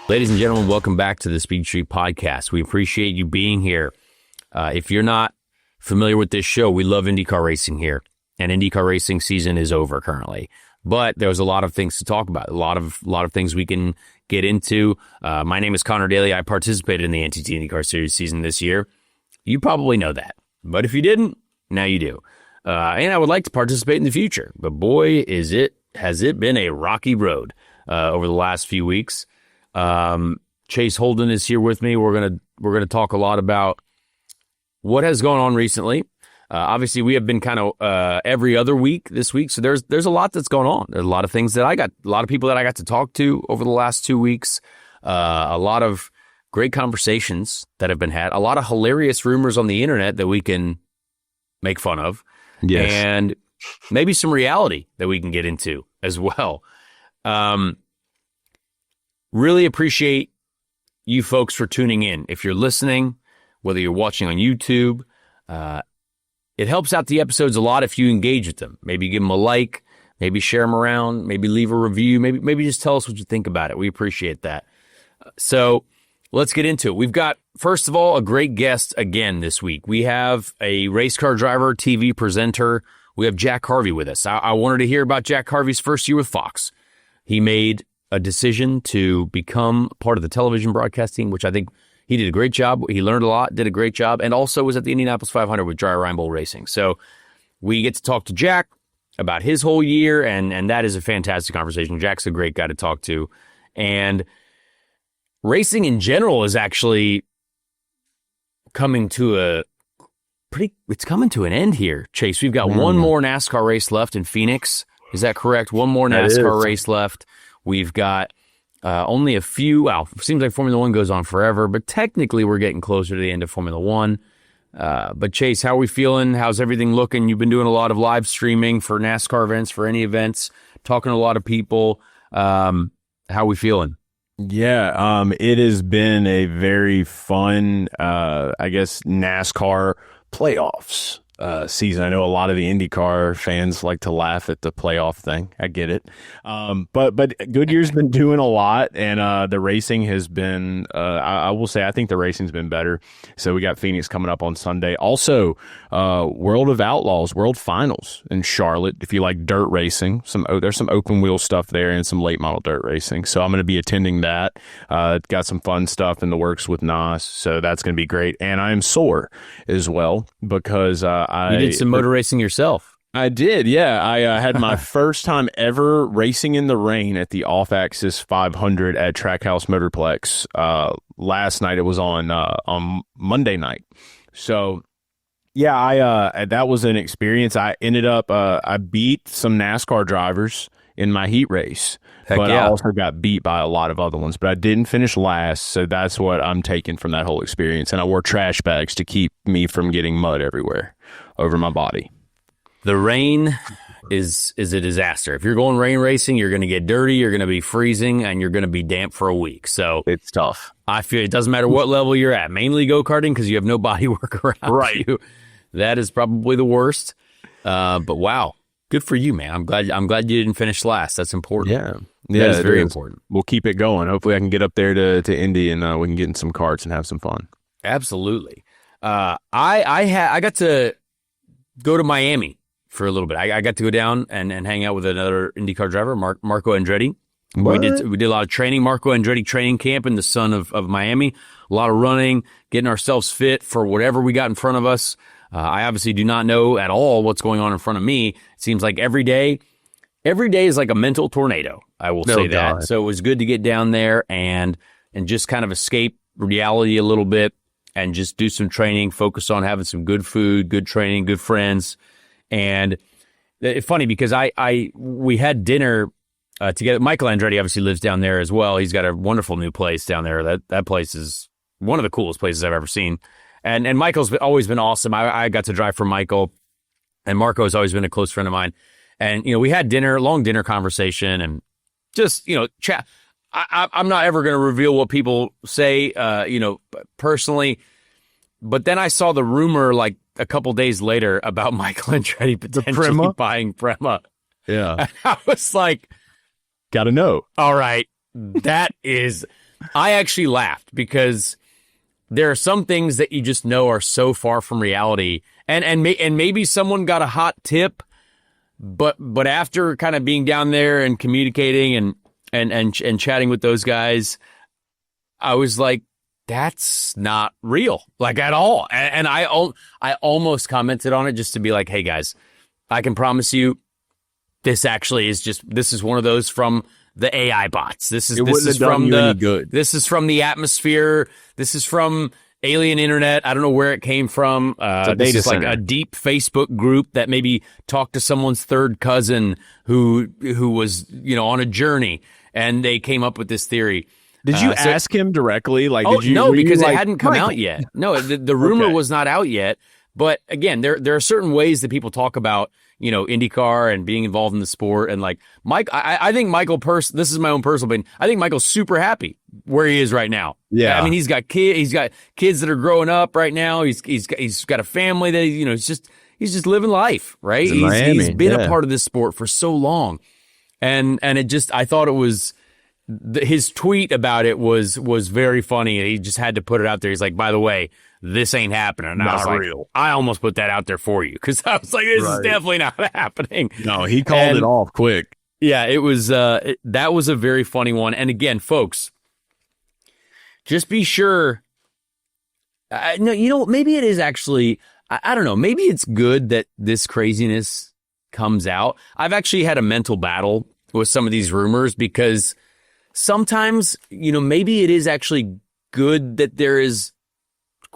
Ladies and gentlemen, welcome back to the Speed Street Podcast. We appreciate you being here. If you're not familiar with this show, we love IndyCar racing here, and IndyCar racing season is over currently. But there's a lot of things to talk about, a lot of things we can get into. My name is Conor Daly. I participated in the NTT IndyCar Series season this year. You probably know that, but if you didn't, now you do. And I would like to participate in the future, but boy, has it been a rocky road over the last few weeks. Chase Holden is here with me. We're gonna talk a lot about what has gone on recently. Obviously, we have been kind of every other week this week, so there's a lot that's going on. There's a lot of things a lot of people that I got to talk to over the last 2 weeks. A lot of great conversations that have been had. A lot of hilarious rumors on the internet that we can make fun of. Yes. And maybe some reality that we can get into as well. Really appreciate you folks for tuning in. If you're listening, whether you're watching on YouTube, it helps out the episodes a lot if you engage with them. Maybe give them a like, maybe share them around, maybe leave a review, maybe just tell us what you think about it. We appreciate that. So let's get into it. We've got, first of all, a great guest again this week. We have a race car driver, TV presenter. We have Jack Harvey with us. I wanted to hear about Jack Harvey's first year with Fox. He made a decision to become part of the television broadcast team, which I think he did a great job. He learned a lot, did a great job, and also was at the Indianapolis 500 with Dry Ryan Bowl Racing. So we get to talk to Jack about his whole year, and that is a fantastic conversation. Jack's a great guy to talk to. And racing in general is actually coming to it's coming to an end here, Chase. We've got one more NASCAR race left in Phoenix. Is that correct? One more NASCAR race left. We've got only a few. Well, it seems like Formula One goes on forever, but technically we're getting closer to the end of Formula One. But Chase, how are we feeling? How's everything looking? You've been doing a lot of live streaming for NASCAR events, for any events, talking to a lot of people. How are we feeling? Yeah, it has been a very fun, NASCAR playoffs season. I know a lot of the IndyCar fans like to laugh at the playoff thing. I get it. But Goodyear's been doing a lot, and the racing has been, I will say, I think the racing's been better. So we got Phoenix coming up on Sunday. Also, World of Outlaws, World Finals in Charlotte. If you like dirt racing, there's some open wheel stuff there and some late model dirt racing. So I'm going to be attending that. Got some fun stuff in the works with NAS. So that's going to be great. And I'm sore as well because you did some motor racing yourself. I did, yeah. I had my first time ever racing in the rain at the Off-Axis 500 at Trackhouse Motorplex. Last night it was on Monday night. So, yeah, that was an experience. I ended up I beat some NASCAR drivers in my heat race. Heck but yeah. I also got beat by a lot of other ones. But I didn't finish last, so that's what I'm taking from that whole experience. And I wore trash bags to keep me from getting mud everywhere over my body. The rain is a disaster. If you're going rain racing, you're going to get dirty, you're going to be freezing, and you're going to be damp for a week. So It's tough. I feel it doesn't matter what level you're at. Mainly go-karting because you have no body work around Right. you. That is probably the worst. But wow, good for you, man. I'm glad you didn't finish last. That's important. Yeah, that is very important. We'll keep it going. Hopefully, I can get up there to Indy and we can get in some karts and have some fun. Absolutely. I got to go to Miami for a little bit. I got to go down and hang out with another IndyCar driver, Marco Andretti. We did a lot of training, Marco Andretti training camp in the sun of Miami. A lot of running, getting ourselves fit for whatever we got in front of us. I obviously do not know at all what's going on in front of me. It seems like every day is like a mental tornado. I will say that. God. So it was good to get down there and just kind of escape reality a little bit and just do some training, focus on having some good food, good training, good friends. And it's funny because we had dinner together. Michael Andretti obviously lives down there as well. He's got a wonderful new place down there. That place is one of the coolest places I've ever seen. And Michael's always been awesome. I got to drive for Michael, and Marco's always been a close friend of mine. And, we had long dinner conversation and just, chat. I'm not ever going to reveal what people say, personally. But then I saw the rumor like a couple days later about Michael Andretti potentially buying Prema. Yeah. And I was like, got to know. All right, that is I actually laughed because there are some things that you just know are so far from reality, and maybe someone got a hot tip, but after kind of being down there and communicating and chatting with those guys, I was like, that's not real, like at all. And I almost commented on it just to be like, hey guys, I can promise you, this actually is this is one of those from the AI bots. This is from the atmosphere. This is from alien internet. I don't know where it came from. This is like a deep Facebook group that maybe talked to someone's third cousin who was, on a journey, and they came up with this theory. Did you ask him directly? Like, no, because it hadn't come out yet. No, the rumor was not out yet. But again, there are certain ways that people talk about, IndyCar and being involved in the sport. And like Mike, I think Michael this is my own personal opinion. I think Michael's super happy where he is right now. Yeah. I mean, he's got kids that are growing up right now. He's got a family that, he's just living life, right? He's been a part of this sport for so long. And I thought it was, his tweet about it was very funny. He just had to put it out there. He's like, by the way, this ain't happening. And I was like, real. I almost put that out there for you, because I was like, this is definitely not happening. No, he called it off quick. Yeah, it was. That was a very funny one. And again, folks, just be sure. No, maybe it is actually. I don't know. Maybe it's good that this craziness comes out. I've actually had a mental battle with some of these rumors, because sometimes, maybe it is actually good that there is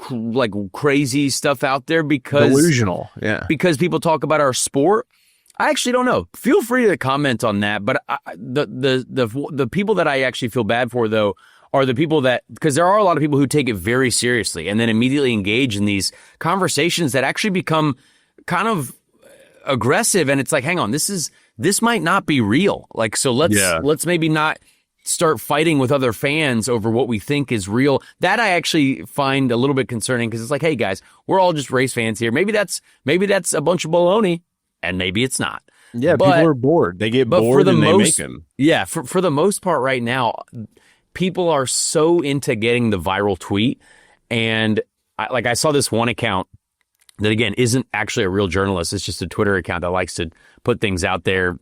like crazy stuff out there, because delusional. Yeah. Because people talk about our sport. I actually don't know. Feel free to comment on that. But the people that I actually feel bad for, though, are the people that, because there are a lot of people who take it very seriously and then immediately engage in these conversations that actually become kind of aggressive. And it's like, hang on, this might not be real. Like, so let's maybe not start fighting with other fans over what we think is real. That I actually find a little bit concerning, because it's like, hey guys, we're all just race fans here. Maybe that's a bunch of baloney, and maybe it's not. Yeah, people are bored. They get bored and they make them. Yeah, for the most part right now, people are so into getting the viral tweet. And I saw this one account that, again, isn't actually a real journalist. It's just a Twitter account that likes to put things out there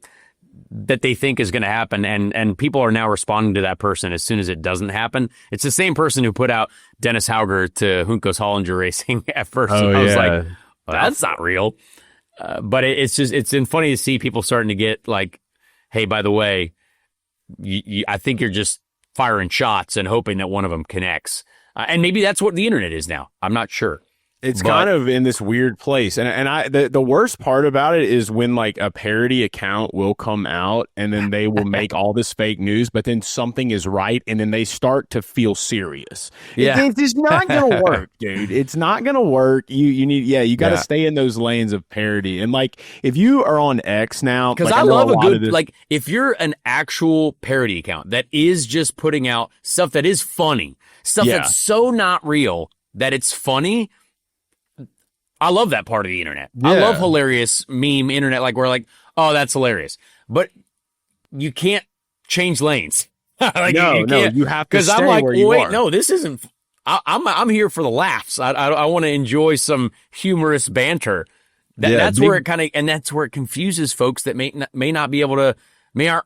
that they think is going to happen, and people are now responding to that person as soon as it doesn't happen. It's the same person who put out Dennis Hauger to Juncos Hollinger Racing at first. I was like, well, that's not real. But it's funny to see people starting to get like, hey, by the way, I think you're just firing shots and hoping that one of them connects. And maybe that's what the internet is now. I'm not sure. It's kind of in this weird place. And the worst part about it is when like a parody account will come out and then they will make all this fake news, but then something is right and then they start to feel serious. Yeah. It's just not going to work, dude. It's not going to work. You got to stay in those lanes of parody. And like, if you are on X now, because I love a good, like, if you're an actual parody account that is just putting out stuff that is funny, stuff that's so not real that it's funny, I love that part of the internet. Yeah. I love hilarious meme internet, like we're like, oh, that's hilarious. But you can't change lanes. Like, you have to stay I'm like, where you are. No, this isn't. I'm here for the laughs. I want to enjoy some humorous banter. That's where it kind of, and that's where it confuses folks that may not be able to,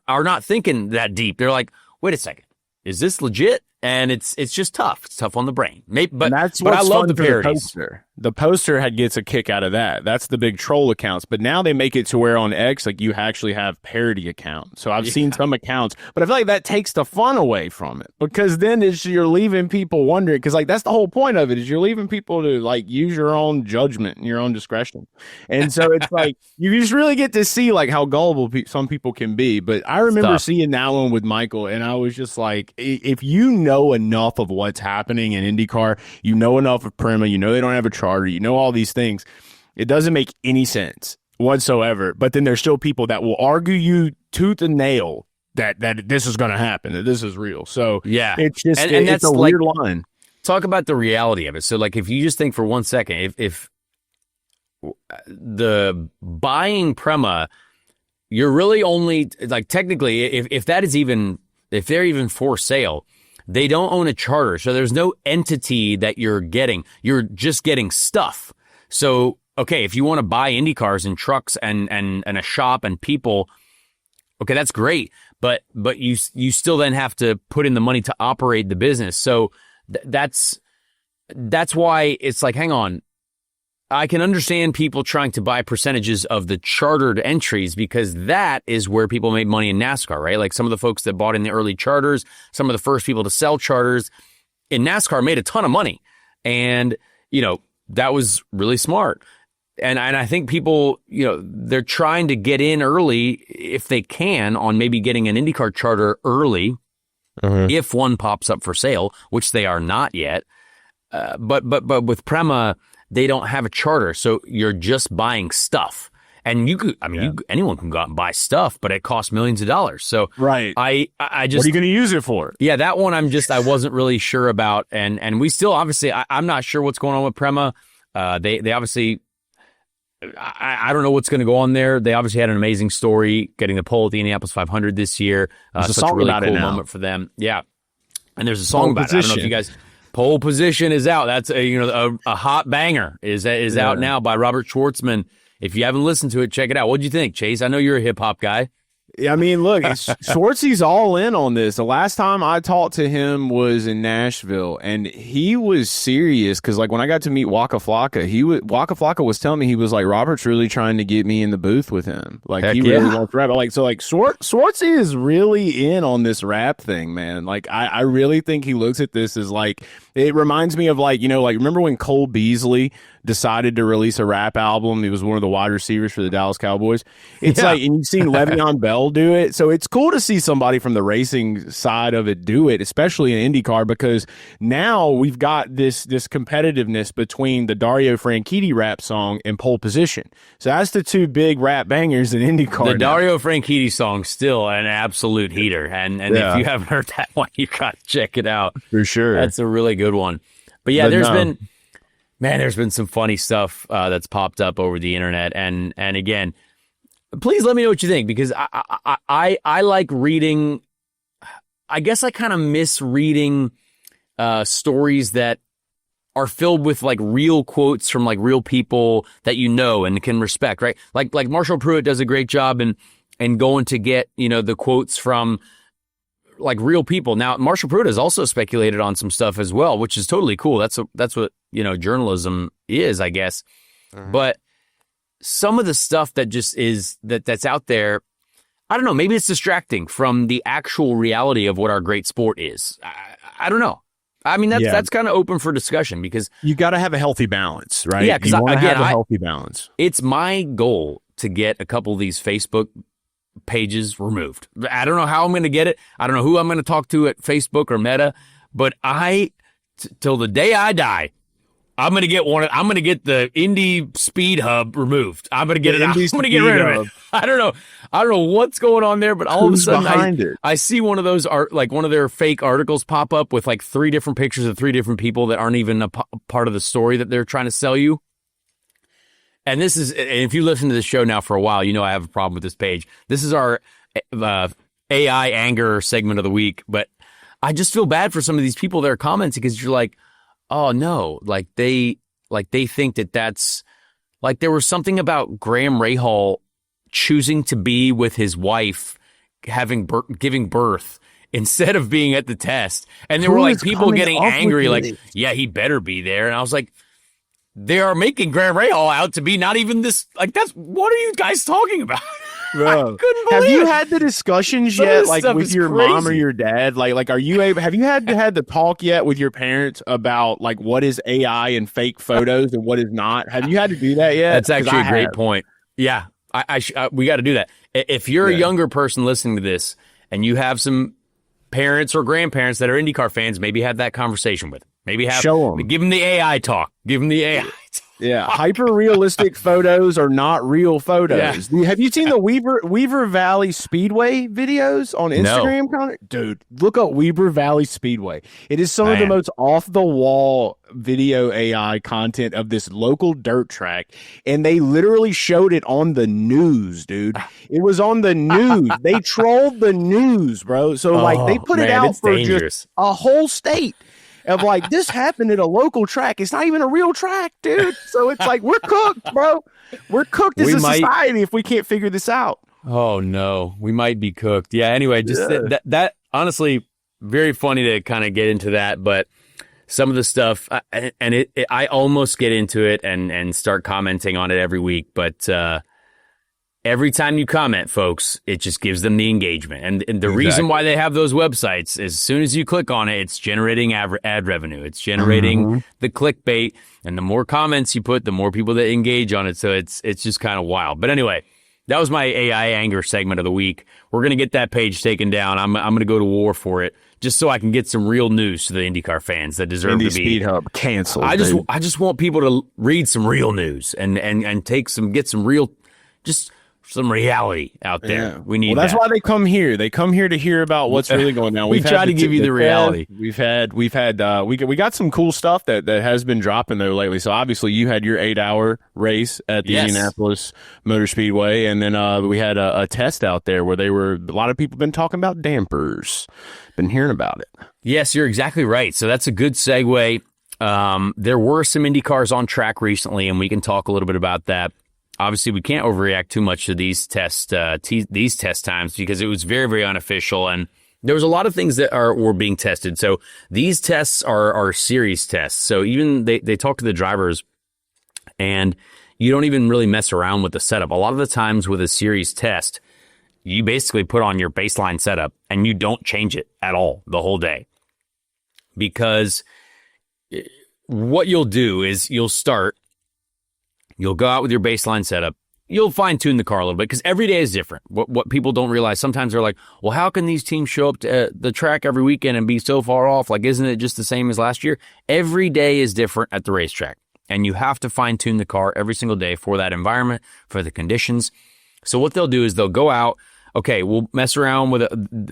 are not thinking that deep. They're like, wait a second, is this legit? And it's just tough. It's tough on the brain. But I love the parodies. The poster gets a kick out of that. That's the big troll accounts. But now they make it to where on X, like, you actually have parody accounts. So I've seen some accounts, but I feel like that takes the fun away from it, because then you're leaving people wondering, because like that's the whole point of it, is you're leaving people to like use your own judgment and your own discretion. And so it's like you just really get to see like how gullible some people can be. But I remember seeing that one with Michael, and I was just like, if you know enough of what's happening in IndyCar, you know enough of Prima, you know they don't have a charter, you know all these things, it doesn't make any sense whatsoever. But then there's still people that will argue you tooth and nail that this is going to happen, that this is real. So yeah, it's just and that's a weird line. Talk about the reality of it. So like, if you just think for 1 second, if the buying Prema, you're really only like, technically, if that is even, if they're even for sale, they don't own a charter. So there's no entity that you're getting. You're just getting stuff. So, okay, if you want to buy Indy cars and trucks and a shop and people, okay, that's great. But you still then have to put in the money to operate the business. So that's why it's like, hang on. I can understand people trying to buy percentages of the chartered entries because that is where people made money in NASCAR, right? Like some of the folks that bought in the early charters, some of the first people to sell charters in NASCAR made a ton of money. And, that was really smart. And I think people, they're trying to get in early if they can on maybe getting an IndyCar charter early if one pops up for sale, which they are not yet. But with Prema, they don't have a charter, so you're just buying stuff. And anyone can go out and buy stuff, but it costs millions of dollars. So right. I just, what are you going to use it for? Yeah, that one I wasn't really sure about. And we still, obviously, I'm not sure what's going on with Prema. They obviously, I don't know what's going to go on there. They obviously had an amazing story getting the pole at the Indianapolis 500 this year. Such a really cool moment for them. Yeah. And there's a song about it. I don't know if you guys, Pole Position is out. That's a hot banger is out now by Robert Schwartzman. If you haven't listened to it, check it out. What'd you think, Chase? I know you're a hip hop guy. Yeah, I mean, look, Schwartzy's all in on this. The last time I talked to him was in Nashville, and he was serious because, like, when I got to meet Waka Flocka, Waka Flocka was telling me, he was like, Robert's really trying to get me in the booth with him. Like, he really wants to rap. Schwartzy is really in on this rap thing, man. Like, I really think he looks at this as, like, it reminds me of, like, remember when Cole Beasley decided to release a rap album? He was one of the wide receivers for the Dallas Cowboys. It's like, and you've seen Le'Veon Bell do it. So it's cool to see somebody from the racing side of it do it, especially in IndyCar, because now we've got this competitiveness between the Dario Franchitti rap song and Pole Position. So that's the two big rap bangers in IndyCar. The Dario Franchitti song still an absolute heater. And if you haven't heard that one, you got to check it out. For sure. That's a really good one. But yeah, there's been some funny stuff that's popped up over the internet. And again, please let me know what you think, because I like reading. I guess I kind of miss reading stories that are filled with like real quotes from like real people that and can respect, right? Like Marshall Pruitt does a great job in going to get, the quotes from like real people. Now, Marshall Pruitt has also speculated on some stuff as well, which is totally cool. That's what, journalism is, I guess. But some of the stuff that just is that's out there, I don't know, maybe it's distracting from the actual reality of what our great sport is. I don't know. I mean, that's kind of open for discussion, because you got to have a healthy balance, right? Yeah, because you want to have a healthy balance. It's my goal to get a couple of these Facebook pages removed. I don't know how I'm going to get it. I don't know who I'm going to talk to at Facebook or Meta, but till the day I die, I'm going to get I'm going to get the Indy Speed Hub removed. I'm going to get it out. I'm going to get rid of it. I don't know what's going on there, but all of a sudden I see one of those one of their fake articles pop up with like 3 different pictures of 3 different people that aren't even a part of the story that they're trying to sell you. And this is, and if you listen to this show now for a while, I have a problem with this page. This is our AI anger segment of the week, but I just feel bad for some of these people that are commenting, because you're like, oh no, they think that's like, there was something about Graham Rahal choosing to be with his wife, giving birth, instead of being at the test. And there were like people getting angry, like, yeah, he better be there. And I was like, they are making Graham Rahal out to be not even this. Like, what are you guys talking about? Bro, I couldn't believe have you it. had the discussions yet, like with your mom or your dad? Like, have you had the talk yet with your parents about like what is AI and fake photos and what is not? Have you had to do that yet? That's actually a great point. Yeah, we got to do that. If you're a younger person listening to this and you have some parents or grandparents that are IndyCar fans, maybe have that conversation with them. Maybe give them the AI talk. Give them the AI talk. Yeah, hyper realistic photos are not real photos. Yeah. Have you seen the Weaver Valley Speedway videos on Instagram, Conor? Dude, look up Weaver Valley Speedway. It is some of the most off the wall video AI content of this local dirt track, and they literally showed it on the news, dude. It was on the news. They trolled the news, bro. So like they put it out for just a whole state. Of like, this happened at a local track. It's not even a real track, dude. So it's like, we're cooked, bro. We're cooked as a society if we can't figure this out. Oh, no. We might be cooked. Yeah, anyway, just that honestly, very funny to kind of get into that. But some of the stuff, I almost get into it and start commenting on it every week. But every time you comment, folks, it just gives them the engagement. And the reason why they have those websites is as soon as you click on it, it's generating ad revenue. It's generating the clickbait. And the more comments you put, the more people that engage on it. So it's just kind of wild. But anyway, that was my AI anger segment of the week. We're going to get that page taken down. I'm going to go to war for it just so I can get some real news to the IndyCar fans that deserve to be. Speed Hub canceled. I just want people to read some real news and get some real, just some reality out there. Yeah. We need. Well, that's why they come here. They come here to hear about what's really going on. We've tried to give you the reality. We got some cool stuff that has been dropping though lately. So obviously you had your 8-hour race at the Indianapolis Motor Speedway, and then we had a test out there where a lot of people been talking about dampers. Been hearing about it. Yes, you're exactly right. So that's a good segue. There were some Indy cars on track recently, and we can talk a little bit about that. Obviously, we can't overreact too much to these test times because it was very, very unofficial, and there was a lot of things that were being tested. So these tests are series tests. So even they talk to the drivers, and you don't even really mess around with the setup. A lot of the times with a series test, you basically put on your baseline setup and you don't change it at all the whole day, because what you'll do is you'll go out with your baseline setup. You'll fine tune the car a little bit because every day is different. What people don't realize, sometimes they're like, well, how can these teams show up to the track every weekend and be so far off? Like, isn't it just the same as last year? Every day is different at the racetrack, and you have to fine tune the car every single day for that environment, for the conditions. So what they'll do is they'll go out. Okay, we'll mess around with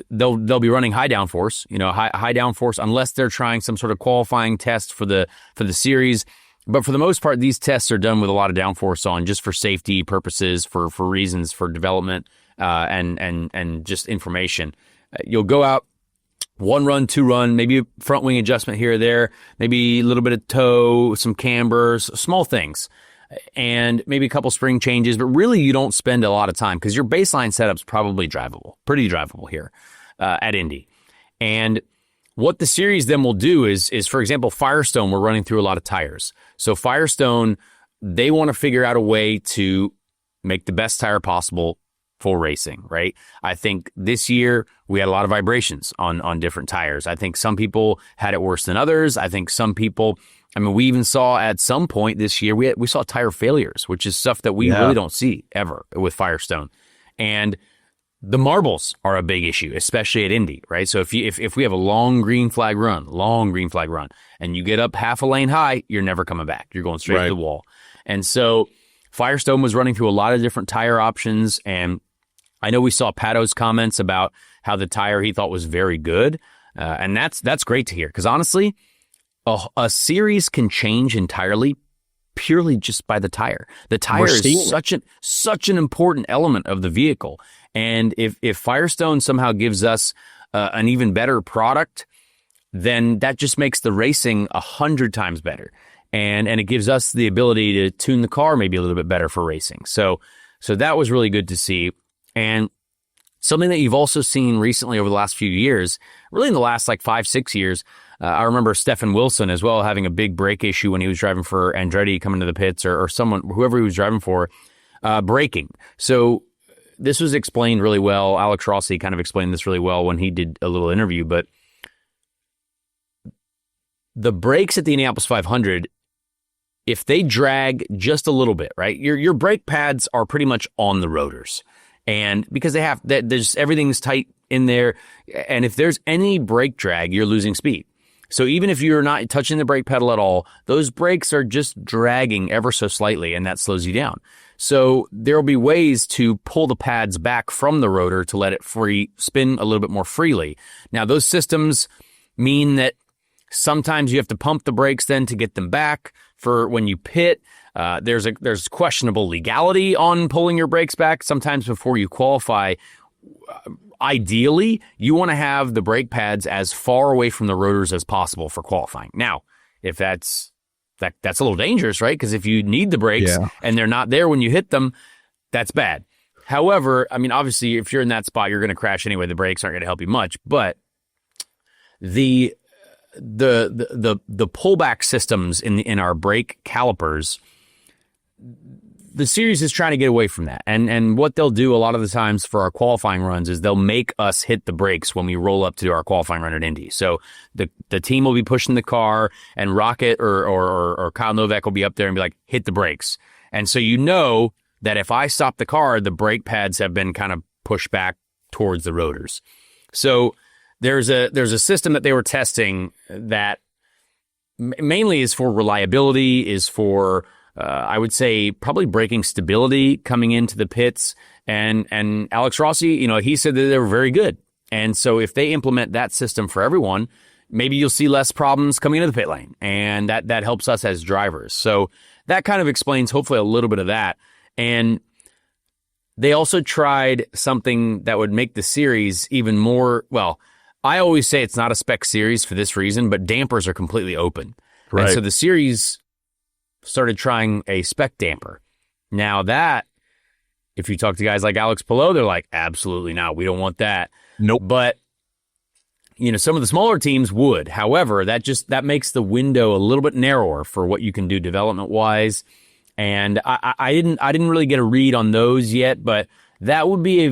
they'll be running high downforce, high downforce, unless they're trying some sort of qualifying test for the series. But for the most part, these tests are done with a lot of downforce on, just for safety purposes, for reasons, for development, and just information. You'll go out, 1 run, 2 run, maybe a front wing adjustment here or there, maybe a little bit of toe, some cambers, small things, and maybe a couple spring changes. But really, you don't spend a lot of time because your baseline setup's probably pretty drivable here at Indy. And what the series then will do is, for example, Firestone, we're running through a lot of tires. So Firestone, they want to figure out a way to make the best tire possible for racing, right? I think this year we had a lot of vibrations on different tires. I think some people had it worse than others. I think some people, we even saw at some point this year, we saw tire failures, which is stuff that we really don't see ever with Firestone. And the marbles are a big issue, especially at Indy, right? So if we have a long green flag run, and you get up half a lane high, you're never coming back. You're going straight to the wall. And so Firestone was running through a lot of different tire options, and I know we saw Pato's comments about how the tire he thought was very good, and that's great to hear, because honestly, a series can change entirely purely just by the tire. The tire is such an important element of the vehicle. And if Firestone somehow gives us an even better product, then that just makes the racing 100 times better. And it gives us the ability to tune the car maybe a little bit better for racing. So that was really good to see. And something that you've also seen recently over the last few years, really in the last 5-6 years, I remember Stephen Wilson as well having a big brake issue when he was driving for Andretti coming to the pits, or whoever he was driving for, braking. So this was explained really well. Alex Rossi kind of explained this really well when he did a little interview, but the brakes at the Indianapolis 500, if they drag just a little bit, right, your brake pads are pretty much on the rotors. And because there's everything's tight in there, and if there's any brake drag, you're losing speed. So even if you're not touching the brake pedal at all, those brakes are just dragging ever so slightly, and that slows you down. So there will be ways to pull the pads back from the rotor to let it spin a little bit more freely. Now, those systems mean that sometimes you have to pump the brakes then to get them back for when you pit. There's questionable legality on pulling your brakes back. Sometimes before you qualify, ideally, you want to have the brake pads as far away from the rotors as possible for qualifying. Now, if that's a little dangerous, right? Because if you need the brakes and they're not there when you hit them, that's bad. However, I mean, obviously, if you're in that spot, you're going to crash anyway. The brakes aren't going to help you much. But the pullback systems in our brake calipers, the series is trying to get away from that. And what they'll do a lot of the times for our qualifying runs is they'll make us hit the brakes when we roll up to do our qualifying run at Indy. So the team will be pushing the car, and Rocket or Kyle Novak will be up there and be like, hit the brakes. And so you know that if I stop the car, the brake pads have been kind of pushed back towards the rotors. So there's a system that they were testing that mainly is for reliability, is for I would say probably braking stability coming into the pits. And Alex Rossi, he said that they were very good. And so if they implement that system for everyone, maybe you'll see less problems coming into the pit lane. And that helps us as drivers. So that kind of explains hopefully a little bit of that. And they also tried something that would make the series even more, well, I always say it's not a spec series for this reason, but dampers are completely open. Right. And so the series started trying a spec damper. Now that, if you talk to guys like Alex Palou, they're like, absolutely not. We don't want that. Nope. But, some of the smaller teams would. However, that makes the window a little bit narrower for what you can do development-wise. And I didn't really get a read on those yet, but that would be a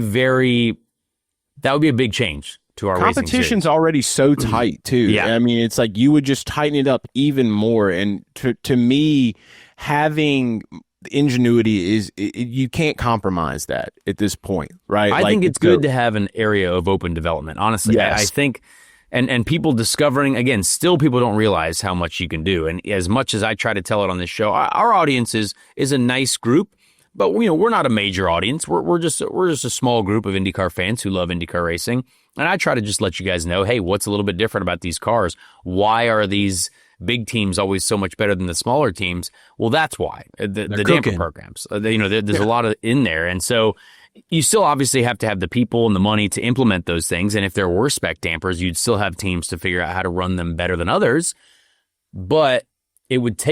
big change to our competition's already so tight too. Yeah. I mean, it's like you would just tighten it up even more. And to me, having ingenuity you can't compromise that at this point, right? I think it's good to have an area of open development. Honestly, yes. I think, and people discovering, again, still people don't realize how much you can do. And as much as I try to tell it on this show, our audience is a nice group. But we're not a major audience. We're just a small group of IndyCar fans who love IndyCar racing. And I try to just let you guys know, hey, what's a little bit different about these cars? Why are these big teams always so much better than the smaller teams? Well, that's why. The damper programs. There's a lot of in there. And so you still obviously have to have the people and the money to implement those things. And if there were spec dampers, you'd still have teams to figure out how to run them better than others. But it would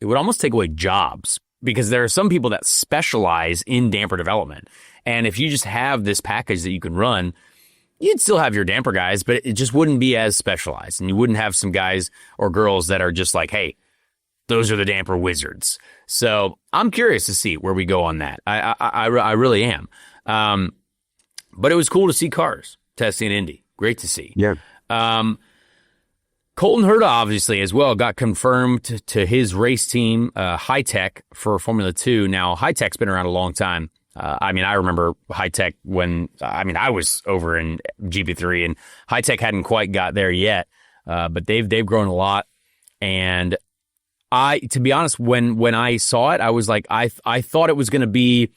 almost take away jobs. Because there are some people that specialize in damper development. And if you just have this package that you can run, you'd still have your damper guys, but it just wouldn't be as specialized. And you wouldn't have some guys or girls that are just like, hey, those are the damper wizards. So I'm curious to see where we go on that. I really am. But it was cool to see cars testing in Indy. Great to see. Yeah. Colton Herta, obviously, as well, got confirmed to his race team, High Tech, for Formula 2. Now, High Tech's been around a long time. I remember High Tech when, I was over in GP3, and High Tech hadn't quite got there yet, but they've grown a lot. And to be honest, when I saw it, I was like, I thought it was going to be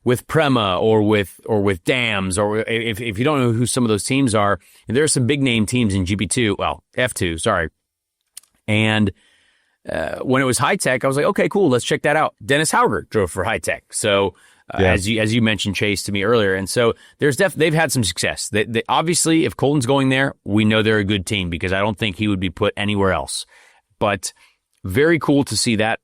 with Prema or with Dams, or if you don't know who some of those teams are, there are some big name teams in GP2, well, F2, sorry. And when it was High Tech, I was like, okay, cool, let's check that out. Dennis Hauger drove for High Tech, so as you mentioned, Chase, to me earlier, and so they've had some success. They obviously, if Colton's going there, we know they're a good team because I don't think he would be put anywhere else. But very cool to see that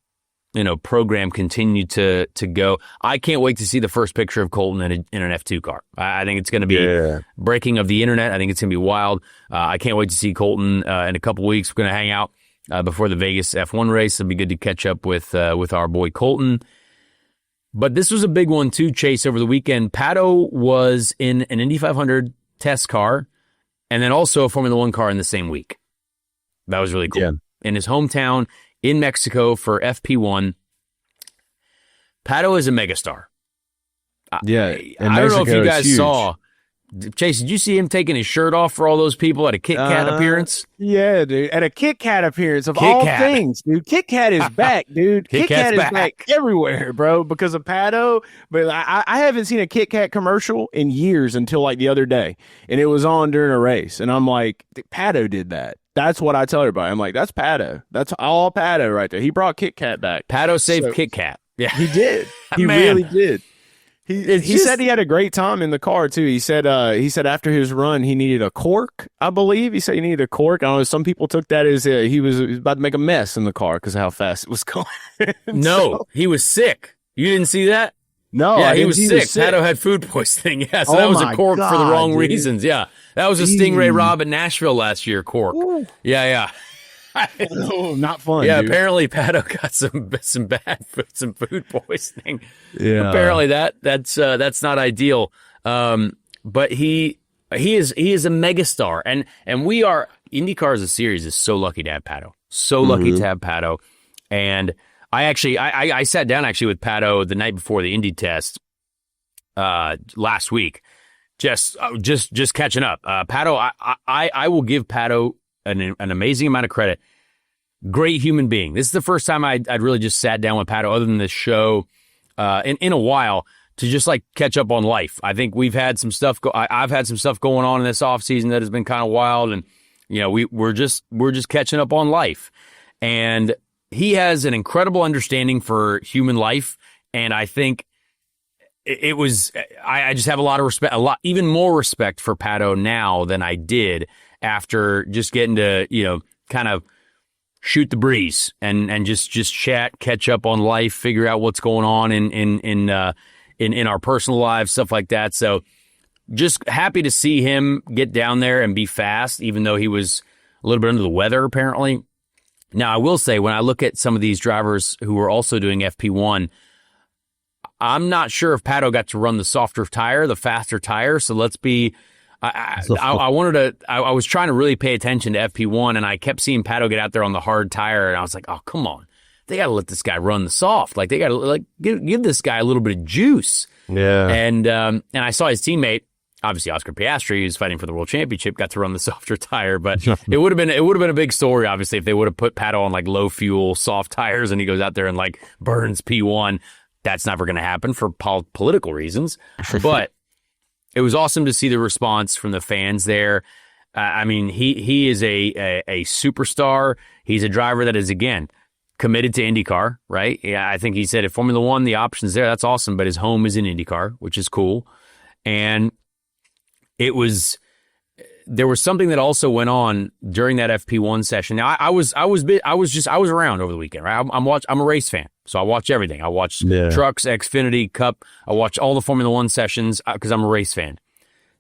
program continue to go. I can't wait to see the first picture of Colton in an F2 car. I think it's going to be breaking of the internet. I think it's going to be wild. I can't wait to see Colton in a couple weeks. We're going to hang out before the Vegas F1 race. It'll be good to catch up with our boy Colton. But this was a big one too, Chase, over the weekend. Pato was in an Indy 500 test car and then also a Formula 1 car in the same week. That was really cool. Yeah. In his hometown in Mexico for FP1. Pato is a megastar. Yeah. I don't know if you guys saw Chase, did you see him taking his shirt off for all those people at a Kit Kat appearance? Yeah, dude. At a Kit Kat appearance of Kit all Kat. things, dude. Kit Kat is back, dude. Kit Kat's Kat is back everywhere, bro, because of Pato. But I haven't seen a Kit Kat commercial in years until like the other day. And it was on during a race. And I'm like, Pato did that. That's what I tell everybody. I'm like, that's Pato. That's all Pato right there. He brought Kit Kat back. Pato saved Kit Kat. Yeah, he did. He really did. He said he had a great time in the car too. He said after his run he needed a cork. I believe he said he needed a cork. I don't know. Some people took that as he was about to make a mess in the car because of how fast it was going. No, he was sick. You didn't see that? No, yeah, he was sick. Pato had food poisoning. Yeah, so that was a cork for the wrong reasons. Yeah, that was a Stingray Rob at Nashville last year cork. Ooh. Yeah. Oh, not fun. Yeah, dude. apparently Pato got some food poisoning. Yeah, apparently that's not ideal. But he is a megastar, and we are IndyCar as a series is so lucky to have Pato. So lucky to have Pato. And I sat down actually with Pato the night before the Indy test last week, just catching up. Pato, I will give Pato an amazing amount of credit. Great human being. This is the first time I'd really just sat down with Pato, other than this show, in a while, to just like catch up on life. I think we've had some stuff. I've had some stuff going on in this offseason that has been kind of wild, and we're just catching up on life. And he has an incredible understanding for human life, and I think it was. I just have a lot of respect, even more respect for Pato now than I did after just getting to, kind of shoot the breeze and just chat, catch up on life, figure out what's going on in our personal lives, stuff like that. So just happy to see him get down there and be fast, even though he was a little bit under the weather, apparently. Now, I will say, when I look at some of these drivers who are also doing FP1, I'm not sure if Pato got to run the softer tire, the faster tire. So let's be... I was trying to really pay attention to FP1, and I kept seeing Pato get out there on the hard tire, and I was like, oh, come on. They got to let this guy run the soft. Like, they got to give this guy a little bit of juice. Yeah. And I saw his teammate, obviously Oscar Piastri, who's fighting for the world championship, got to run the softer tire, but it would have been a big story, obviously, if they would have put Pato on like low fuel, soft tires, and he goes out there and like burns P1. That's never going to happen for political reasons. But it was awesome to see the response from the fans there. I mean, he is a superstar. He's a driver that is, again, committed to IndyCar, right? Yeah, I think he said if Formula One, the option's there, that's awesome, but his home is in IndyCar, which is cool. And there was something that also went on during that FP1 session. Now, I was around over the weekend, right? I'm a race fan, so I watch everything. I watch trucks, Xfinity, Cup. I watch all the Formula One sessions because I'm a race fan.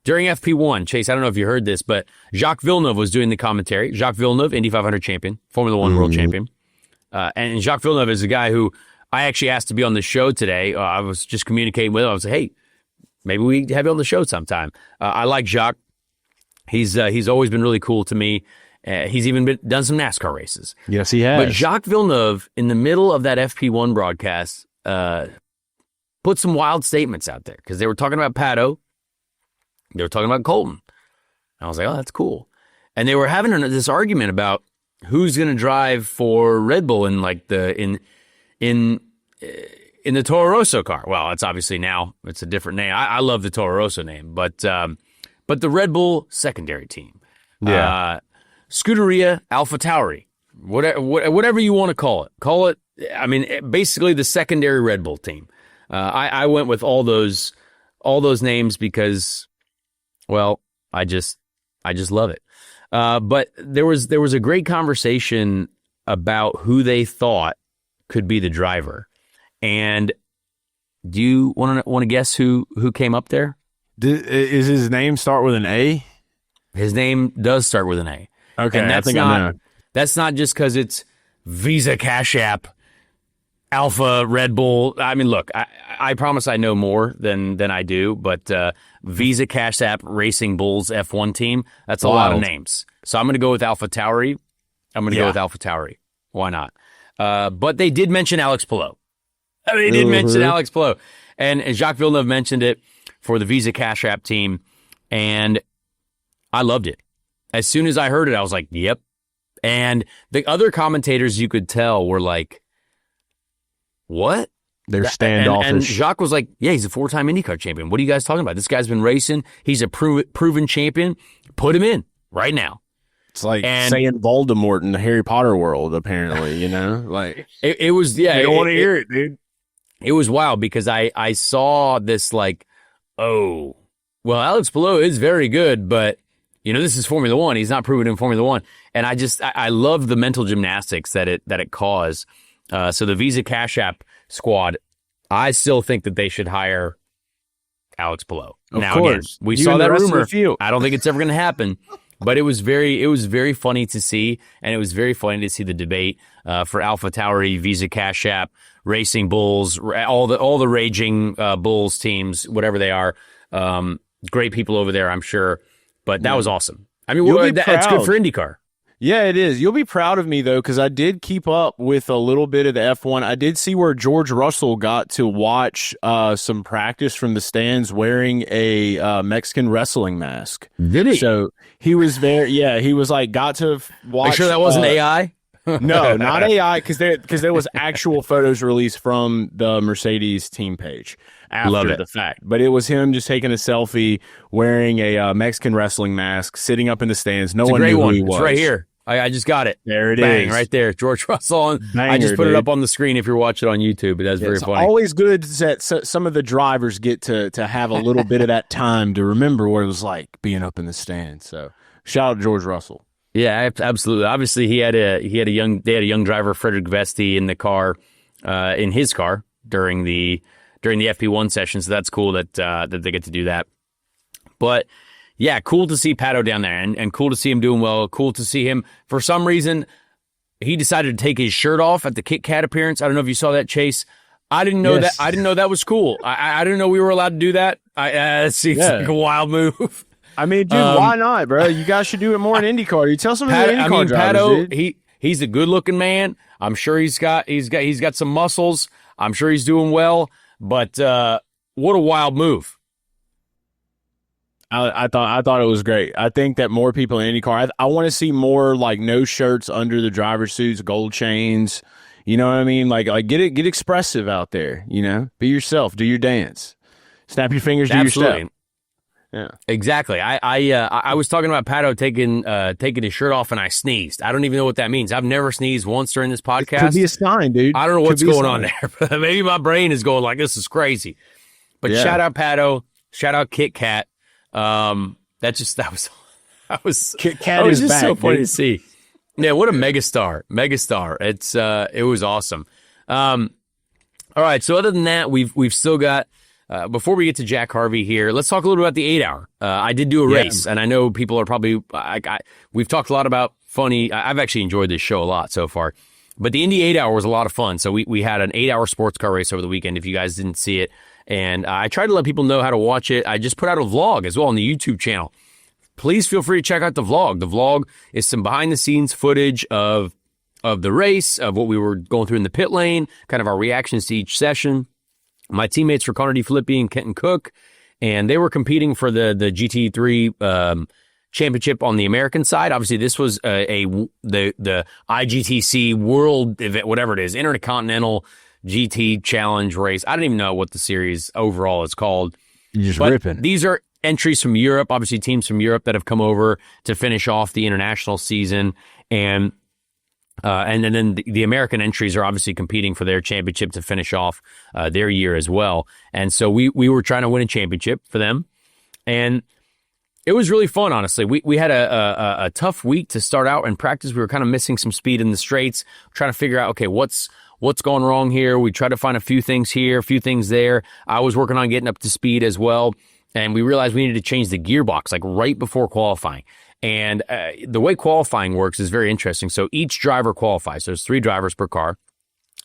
During FP1, Chase, I don't know if you heard this, but Jacques Villeneuve was doing the commentary. Jacques Villeneuve, Indy 500 champion, Formula One world champion. And Jacques Villeneuve is a guy who I actually asked to be on the show today. I was just communicating with him. I was like, hey, maybe we have you on the show sometime. I like Jacques. He's always been really cool to me. He's even done some NASCAR races. Yes, he has. But Jacques Villeneuve, in the middle of that FP1 broadcast, put some wild statements out there because they were talking about Pato. They were talking about Colton. And I was like, oh, that's cool. And they were having this argument about who's going to drive for Red Bull in like in the Toro Rosso car. Well, it's obviously now it's a different name. I love the Toro Rosso name, but the Red Bull secondary team, Scuderia AlphaTauri, whatever you want to call it. I mean, basically the secondary Red Bull team. I went with all those names because, well, I just love it. But there was a great conversation about who they thought could be the driver. And do you want to guess who came up there? Is his name start with an A? His name does start with an A. Okay, and I know. That's not just because it's Visa Cash App, Alpha Red Bull. I mean, look, I promise I know more than I do, but Visa Cash App Racing Bulls F1 team, that's a lot of names. So I'm going to go with AlphaTauri. Why not? But they did mention Alex Palou. Mention Alex Palou. And Jacques Villeneuve mentioned it for the Visa Cash App team. And I loved it. As soon as I heard it, I was like, yep. And the other commentators, you could tell, were like, what? They're standoffish. And Jacques was like, yeah, he's a 4-time IndyCar champion. What are you guys talking about? This guy's been racing. He's a proven champion. Put him in right now. It's like saying Voldemort in the Harry Potter world, apparently, you know? Like it was, yeah. You don't want to hear it, dude. It was wild because I saw this like, oh, well, Alex Palou is very good, but, you know, this is Formula One. He's not proven in Formula One. And I love the mental gymnastics that it caused. So the Visa Cash App squad, I still think that they should hire Alex Palou. Of course. Again, we saw that rumor. I don't think it's ever going to happen. But it was very funny to see, and it was very funny to see the debate for AlphaTauri, Visa Cash App, Racing Bulls, all the raging Bulls teams, whatever they are. Great people over there, I'm sure. But that was awesome. I mean, that's good for IndyCar. Yeah, it is. You'll be proud of me, though, because I did keep up with a little bit of the F1. I did see where George Russell got to watch some practice from the stands wearing a Mexican wrestling mask. Did he? So he was there. Yeah, he was like, got to watch. Make sure that wasn't AI? No, not AI, because there was actual photos released from the Mercedes team page after the fact. But it was him just taking a selfie wearing a Mexican wrestling mask, sitting up in the stands. No one knew who he was. It's right here. I just got it. There it Bang, is. right there. George Russell. Banger, I just put it up on the screen if you're watching on YouTube. That's very funny. It's always good that some of the drivers get to have a little bit of that time to remember what it was like being up in the stands. So shout out to George Russell. Yeah, absolutely. Obviously, they had a young driver, Frederick Vesti, in the car, in his car during the FP1 session. So that's cool that they get to do that. But yeah, cool to see Pato down there, and cool to see him doing well. Cool to see him. For some reason, he decided to take his shirt off at the Kit Kat appearance. I don't know if you saw that, Chase. I didn't know that. I didn't know that was cool. I didn't know we were allowed to do that. It seems like a wild move. I mean, dude, why not, bro? You guys should do it more in IndyCar. You tell some of the IndyCar drivers, Pato, dude. he's a good-looking man. I'm sure he's got some muscles. I'm sure he's doing well. But what a wild move! I thought it was great. I think that more people in IndyCar. I want to see more like no shirts under the driver's suits, gold chains. You know what I mean? Like get expressive out there. You know, be yourself, do your dance, snap your fingers, do your step. Yeah, exactly. I was talking about Pato taking his shirt off, and I sneezed. I don't even know what that means. I've never sneezed once during this podcast. Could be a sign, dude. I don't know what's going on there. But maybe my brain is going like, this is crazy. But shout out Pato. Shout out Kit Kat. That was Kit Kat is just back, so funny dude. to see. Yeah, what a megastar. It was awesome. All right, so other than that, we've still got before we get to Jack Harvey here, let's talk a little bit about the 8 hour. I did do a race, and I know people are probably we've talked a lot about funny. I've actually enjoyed this show a lot so far. But the Indy 8 hour was a lot of fun. So we had an 8 hour sports car race over the weekend, if you guys didn't see it. And I tried to let people know how to watch it. I just put out a vlog as well on the YouTube channel. Please feel free to check out the vlog. The vlog is some behind-the-scenes footage of the race, of what we were going through in the pit lane, kind of our reactions to each session. My teammates were Conor and Kenton Cook, and they were competing for the GT3 championship on the American side. Obviously, this was the IGTC World event, whatever it is, Intercontinental GT Challenge race. I don't even know what the series overall is called. You're just ripping. These are entries from Europe, obviously teams from Europe that have come over to finish off the international season, and then the American entries are obviously competing for their championship to finish off their year as well. And so we were trying to win a championship for them, and it was really fun, honestly. We had a tough week to start out in practice. We were kind of missing some speed in the straights, trying to figure out, okay, what's gone wrong here. We tried to find a few things here, a few things there. I was working on getting up to speed as well, and we realized we needed to change the gearbox like right before qualifying. And the way qualifying works is very interesting. So each driver qualifies. There's 3 drivers per car.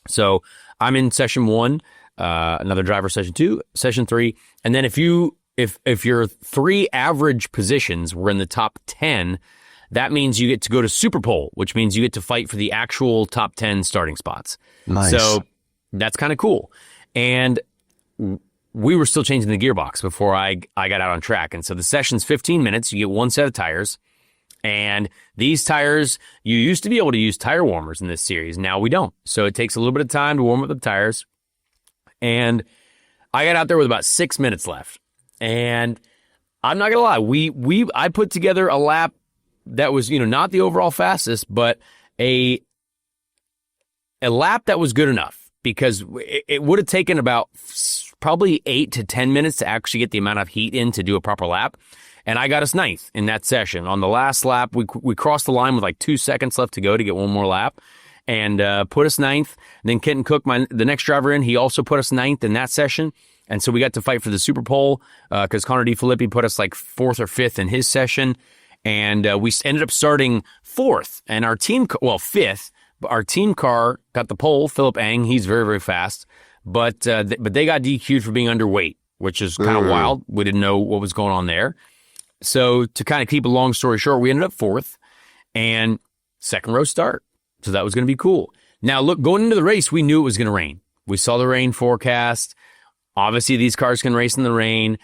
So I'm in session 1, another driver session 2, session 3, and then if your 3 average positions were in the top 10, that means you get to go to Super Pole, which means you get to fight for the actual top 10 starting spots. Nice. So that's kind of cool. And we were still changing the gearbox before I got out on track. And so the session's 15 minutes. You get one set of tires. And these tires, you used to be able to use tire warmers in this series. Now we don't. So it takes a little bit of time to warm up the tires. And I got out there with about 6 minutes left. And I'm not going to lie. I put together a lap that was, not the overall fastest, but a lap that was good enough, because it would have taken about probably 8 to 10 minutes to actually get the amount of heat in to do a proper lap. And I got us ninth in that session. On the last lap, we crossed the line with like 2 seconds left to go to get one more lap, and put us ninth. Then Kenton Cook, the next driver in, he also put us ninth in that session. And so we got to fight for the Super Pole because Conor put us like 4th or 5th in his session. And we ended up starting 4th. And our team, 5th. But our team car got the pole. Philip Ang, he's very, very fast. But they got DQ'd for being underweight, which is kind of wild. We didn't know what was going on there. So to kind of keep a long story short, we ended up 4th and second row start. So that was going to be cool. Now, look, going into the race, we knew it was going to rain. We saw the rain forecast. Obviously, these cars can race in the rain.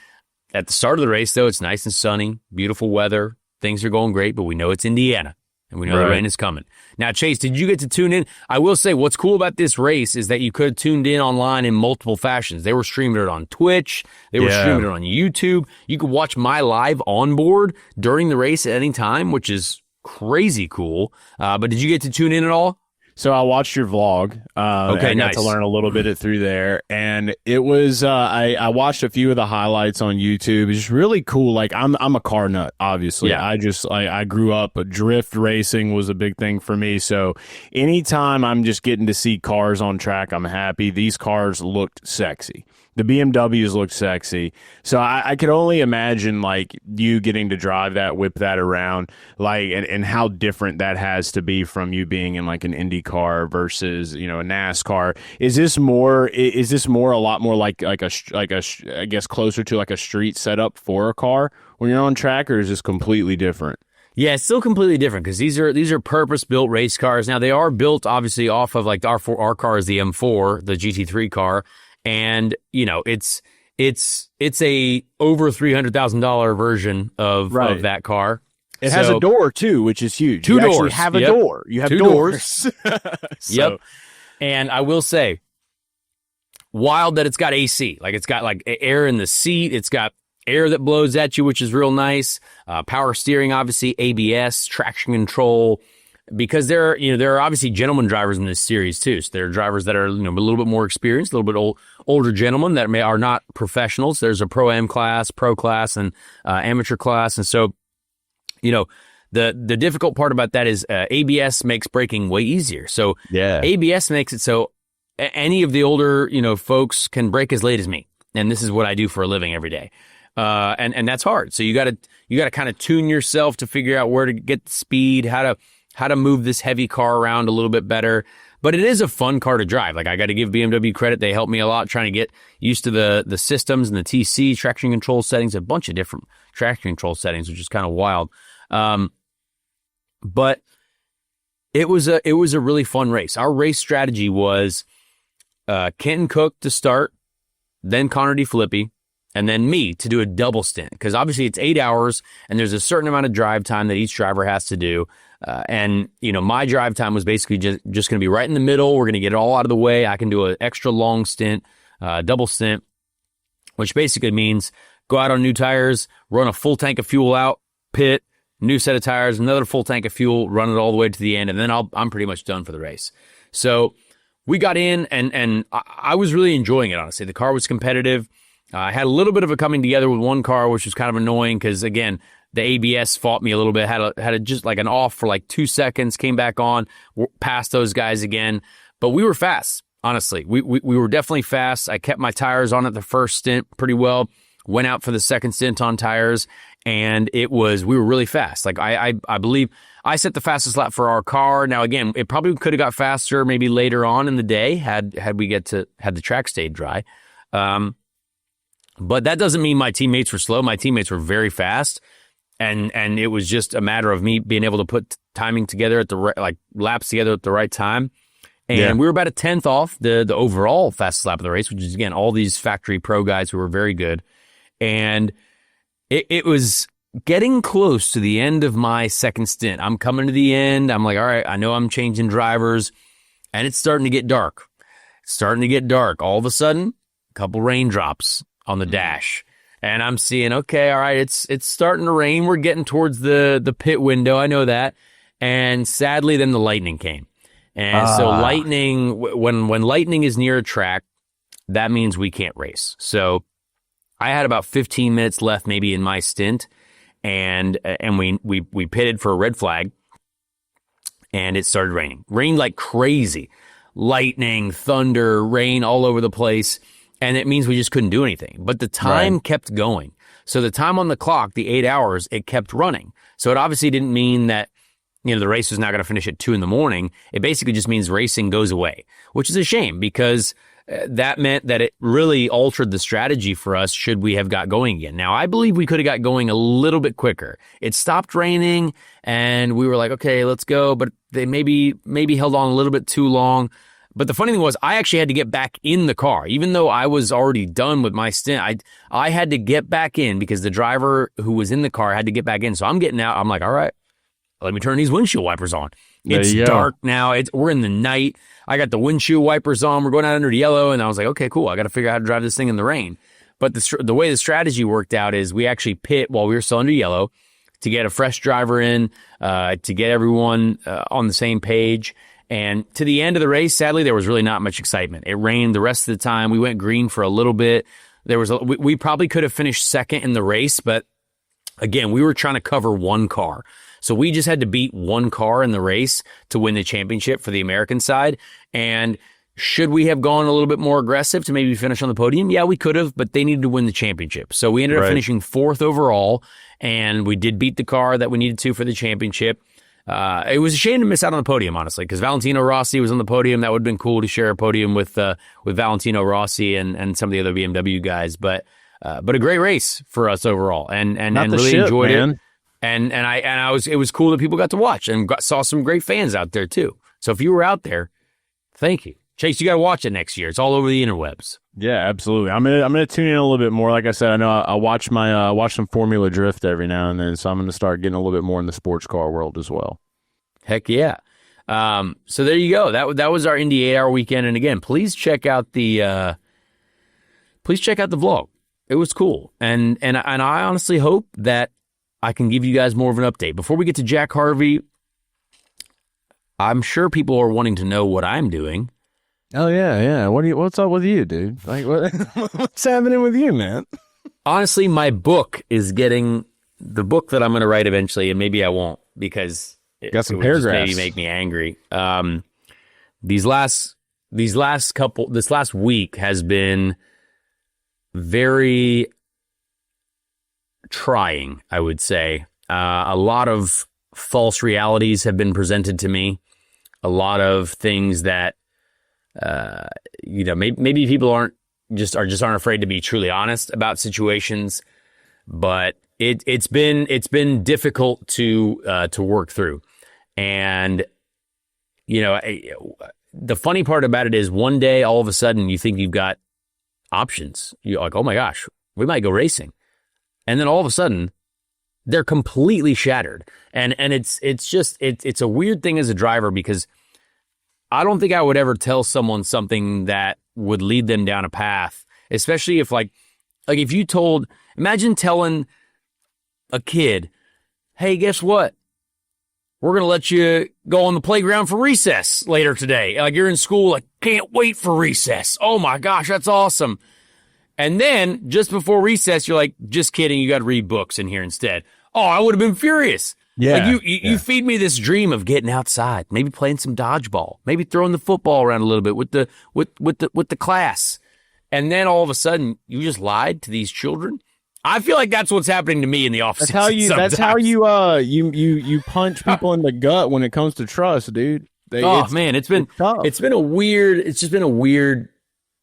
At the start of the race, though, it's nice and sunny, beautiful weather. Things are going great, but we know it's Indiana, and we know the rain is coming. Now, Chase, did you get to tune in? I will say what's cool about this race is that you could have tuned in online in multiple fashions. They were streaming it on Twitch. They were streaming it on YouTube. You could watch my live onboard during the race at any time, which is crazy cool. But did you get to tune in at all? So I watched your vlog. Okay, I got to learn a little bit through there, and it was I watched a few of the highlights on YouTube. It's just really cool. Like I'm a car nut, obviously. Yeah. I grew up. Drift racing was a big thing for me. So anytime I'm just getting to see cars on track, I'm happy. These cars looked sexy. The BMWs looked sexy. So I could only imagine like you getting to drive that, whip that around, like, and how different that has to be from you being in like an IndyCar versus, a NASCAR. Is this more a lot more like a I guess closer to like a street setup for a car when you're on track, or is this completely different? Yeah, it's still completely different because these are purpose-built race cars. Now, they are built obviously off of like our car is the M4, the GT3 car. And, it's a over $300,000 version of that car. It has a door too, which is huge. Two doors. You have a door. You have two doors. Yep. And I will say, wild that it's got AC. Like it's got like air in the seat. It's got air that blows at you, which is real nice. Power steering, obviously, ABS, traction control. Because there are obviously gentleman drivers in this series too. So there are drivers that are a little bit more experienced, a little bit older gentlemen that are not professionals. There's a Pro-Am class, Pro class, and amateur class. And so, the difficult part about that is ABS makes braking way easier. So ABS makes it so any of the older folks can brake as late as me, and this is what I do for a living every day. And that's hard. So you got to kind of tune yourself to figure out where to get the speed, how to move this heavy car around a little bit better. But it is a fun car to drive. Like, I got to give BMW credit. They helped me a lot trying to get used to the systems and the TC, traction control settings, a bunch of different traction control settings, which is kind of wild. But it was a really fun race. Our race strategy was Kenton Cook to start, then Conor and then me to do a double stint. Because obviously it's 8 hours, and there's a certain amount of drive time that each driver has to do. And my drive time was basically just going to be right in the middle. We're going to get it all out of the way. I can do an extra long stint, double stint, which basically means go out on new tires, run a full tank of fuel out, pit, new set of tires, another full tank of fuel, run it all the way to the end, and then I'm pretty much done for the race. So we got in, and I was really enjoying it, honestly. The car was competitive. I had a little bit of a coming together with one car, which was kind of annoying because, again, the ABS fought me a little bit, had just like an off for like 2 seconds, came back on, passed those guys again. But we were fast, honestly. We were definitely fast. I kept my tires on at the first stint pretty well, went out for the second stint on tires, and we were really fast. Like I believe I set the fastest lap for our car. Now, again, it probably could have got faster maybe later on in the day had the track stayed dry. But that doesn't mean my teammates were slow. My teammates were very fast. And it was just a matter of me being able to put timing together at the right, like laps together at the right time. And we were about a 10th off the overall fastest lap of the race, which is, again, all these factory pro guys who were very good. And it was getting close to the end of my second stint. I'm coming to the end. I'm like, all right, I know I'm changing drivers, and it's starting to get dark. It's starting to get dark. All of a sudden, a couple raindrops on the dash. And I'm seeing, okay, all right, it's starting to rain. We're getting towards the pit window. I know that. And sadly, then the lightning came. And so lightning, when lightning is near a track, that means we can't race. So I had about 15 minutes left maybe in my stint, and we pitted for a red flag, and it started raining. Rained like crazy. Lightning, thunder, rain all over the place. And it means we just couldn't do anything. But the time kept going. So the time on the clock, the 8 hours, it kept running. So it obviously didn't mean that, the race was not going to finish at 2 a.m. It basically just means racing goes away, which is a shame because that meant that it really altered the strategy for us should we have got going again. Now, I believe we could have got going a little bit quicker. It stopped raining and we were like, okay, let's go. But they maybe held on a little bit too long. But the funny thing was, I actually had to get back in the car. Even though I was already done with my stint, I had to get back in because the driver who was in the car had to get back in. So I'm getting out. I'm like, all right, let me turn these windshield wipers on. It's dark now. We're in the night. I got the windshield wipers on. We're going out under the yellow. And I was like, okay, cool. I got to figure out how to drive this thing in the rain. But the way the strategy worked out is we actually pit while we were still under yellow to get a fresh driver in, to get everyone on the same page. And to the end of the race, sadly, there was really not much excitement. It rained the rest of the time. We went green for a little bit. We probably could have finished second in the race, but again, we were trying to cover one car. So we just had to beat one car in the race to win the championship for the American side. And should we have gone a little bit more aggressive to maybe finish on the podium? Yeah, we could have, but they needed to win the championship. So we ended up finishing 4th overall, and we did beat the car that we needed to for the championship. It was a shame to miss out on the podium, honestly, because Valentino Rossi was on the podium. That would have been cool to share a podium with Valentino Rossi and some of the other BMW guys. But a great race for us overall, and really enjoyed it. And it was cool that people got to watch and saw some great fans out there too. So if you were out there, thank you, Chase. You got to watch it next year. It's all over the interwebs. Yeah, absolutely. I'm gonna tune in a little bit more. Like I said, I know I watch some Formula Drift every now and then, so I'm gonna start getting a little bit more in the sports car world as well. Heck yeah. So there you go. That was our Indy 8 hour weekend. And again, please check out the vlog. It was cool. And I honestly hope that I can give you guys more of an update. Before we get to Jack Harvey, I'm sure people are wanting to know what I'm doing. Oh yeah. What's up with you, dude? Like what's happening with you, man? Honestly, my book is getting the book that I'm going to write eventually, and maybe I won't because got some paragraphs. Maybe make me angry. This last week has been very trying, I would say. A lot of false realities have been presented to me. A lot of things that maybe people aren't afraid to be truly honest about situations, but it's been difficult to work through. And the funny part about it is one day all of a sudden you think you've got options. You're like, oh my gosh, we might go racing. And then all of a sudden they're completely shattered. And it's a weird thing as a driver because I don't think I would ever tell someone something that would lead them down a path, especially if like if you imagine telling a kid, hey, guess what? We're going to let you go on the playground for recess later today. Like you're in school, like can't wait for recess. Oh my gosh, that's awesome. And then just before recess, you're like, just kidding. You got to read books in here instead. Oh, I would have been furious. Yeah. Like you feed me this dream of getting outside, maybe playing some dodgeball, maybe throwing the football around a little bit with the class. And then all of a sudden you just lied to these children. I feel like that's what's happening to me in the office. That's how you punch people in the gut when it comes to trust, dude. It's been a weird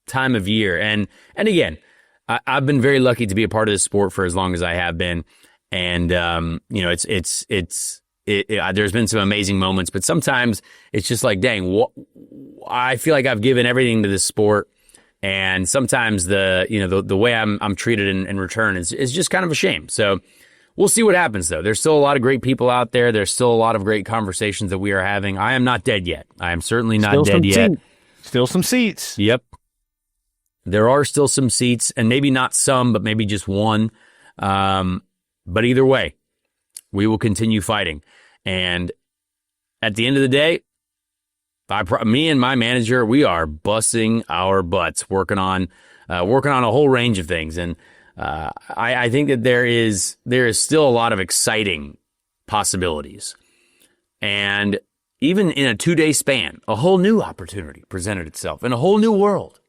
time of year. And again, I've been very lucky to be a part of this sport for as long as I have been. And, it's there's been some amazing moments, but sometimes it's just like, dang, I feel like I've given everything to this sport. And sometimes the way I'm treated in return is just kind of a shame. So we'll see what happens, though. There's still a lot of great people out there. There's still a lot of great conversations that we are having. I am not dead yet. I am certainly not dead yet. Still some seats. Yep. There are still some seats, and maybe not some, but maybe just one. But either way, we will continue fighting. And at the end of the day, me and my manager, we are busting our butts working on a whole range of things. And I think that there is still a lot of exciting possibilities. And even in a 2-day span, a whole new opportunity presented itself in a whole new world.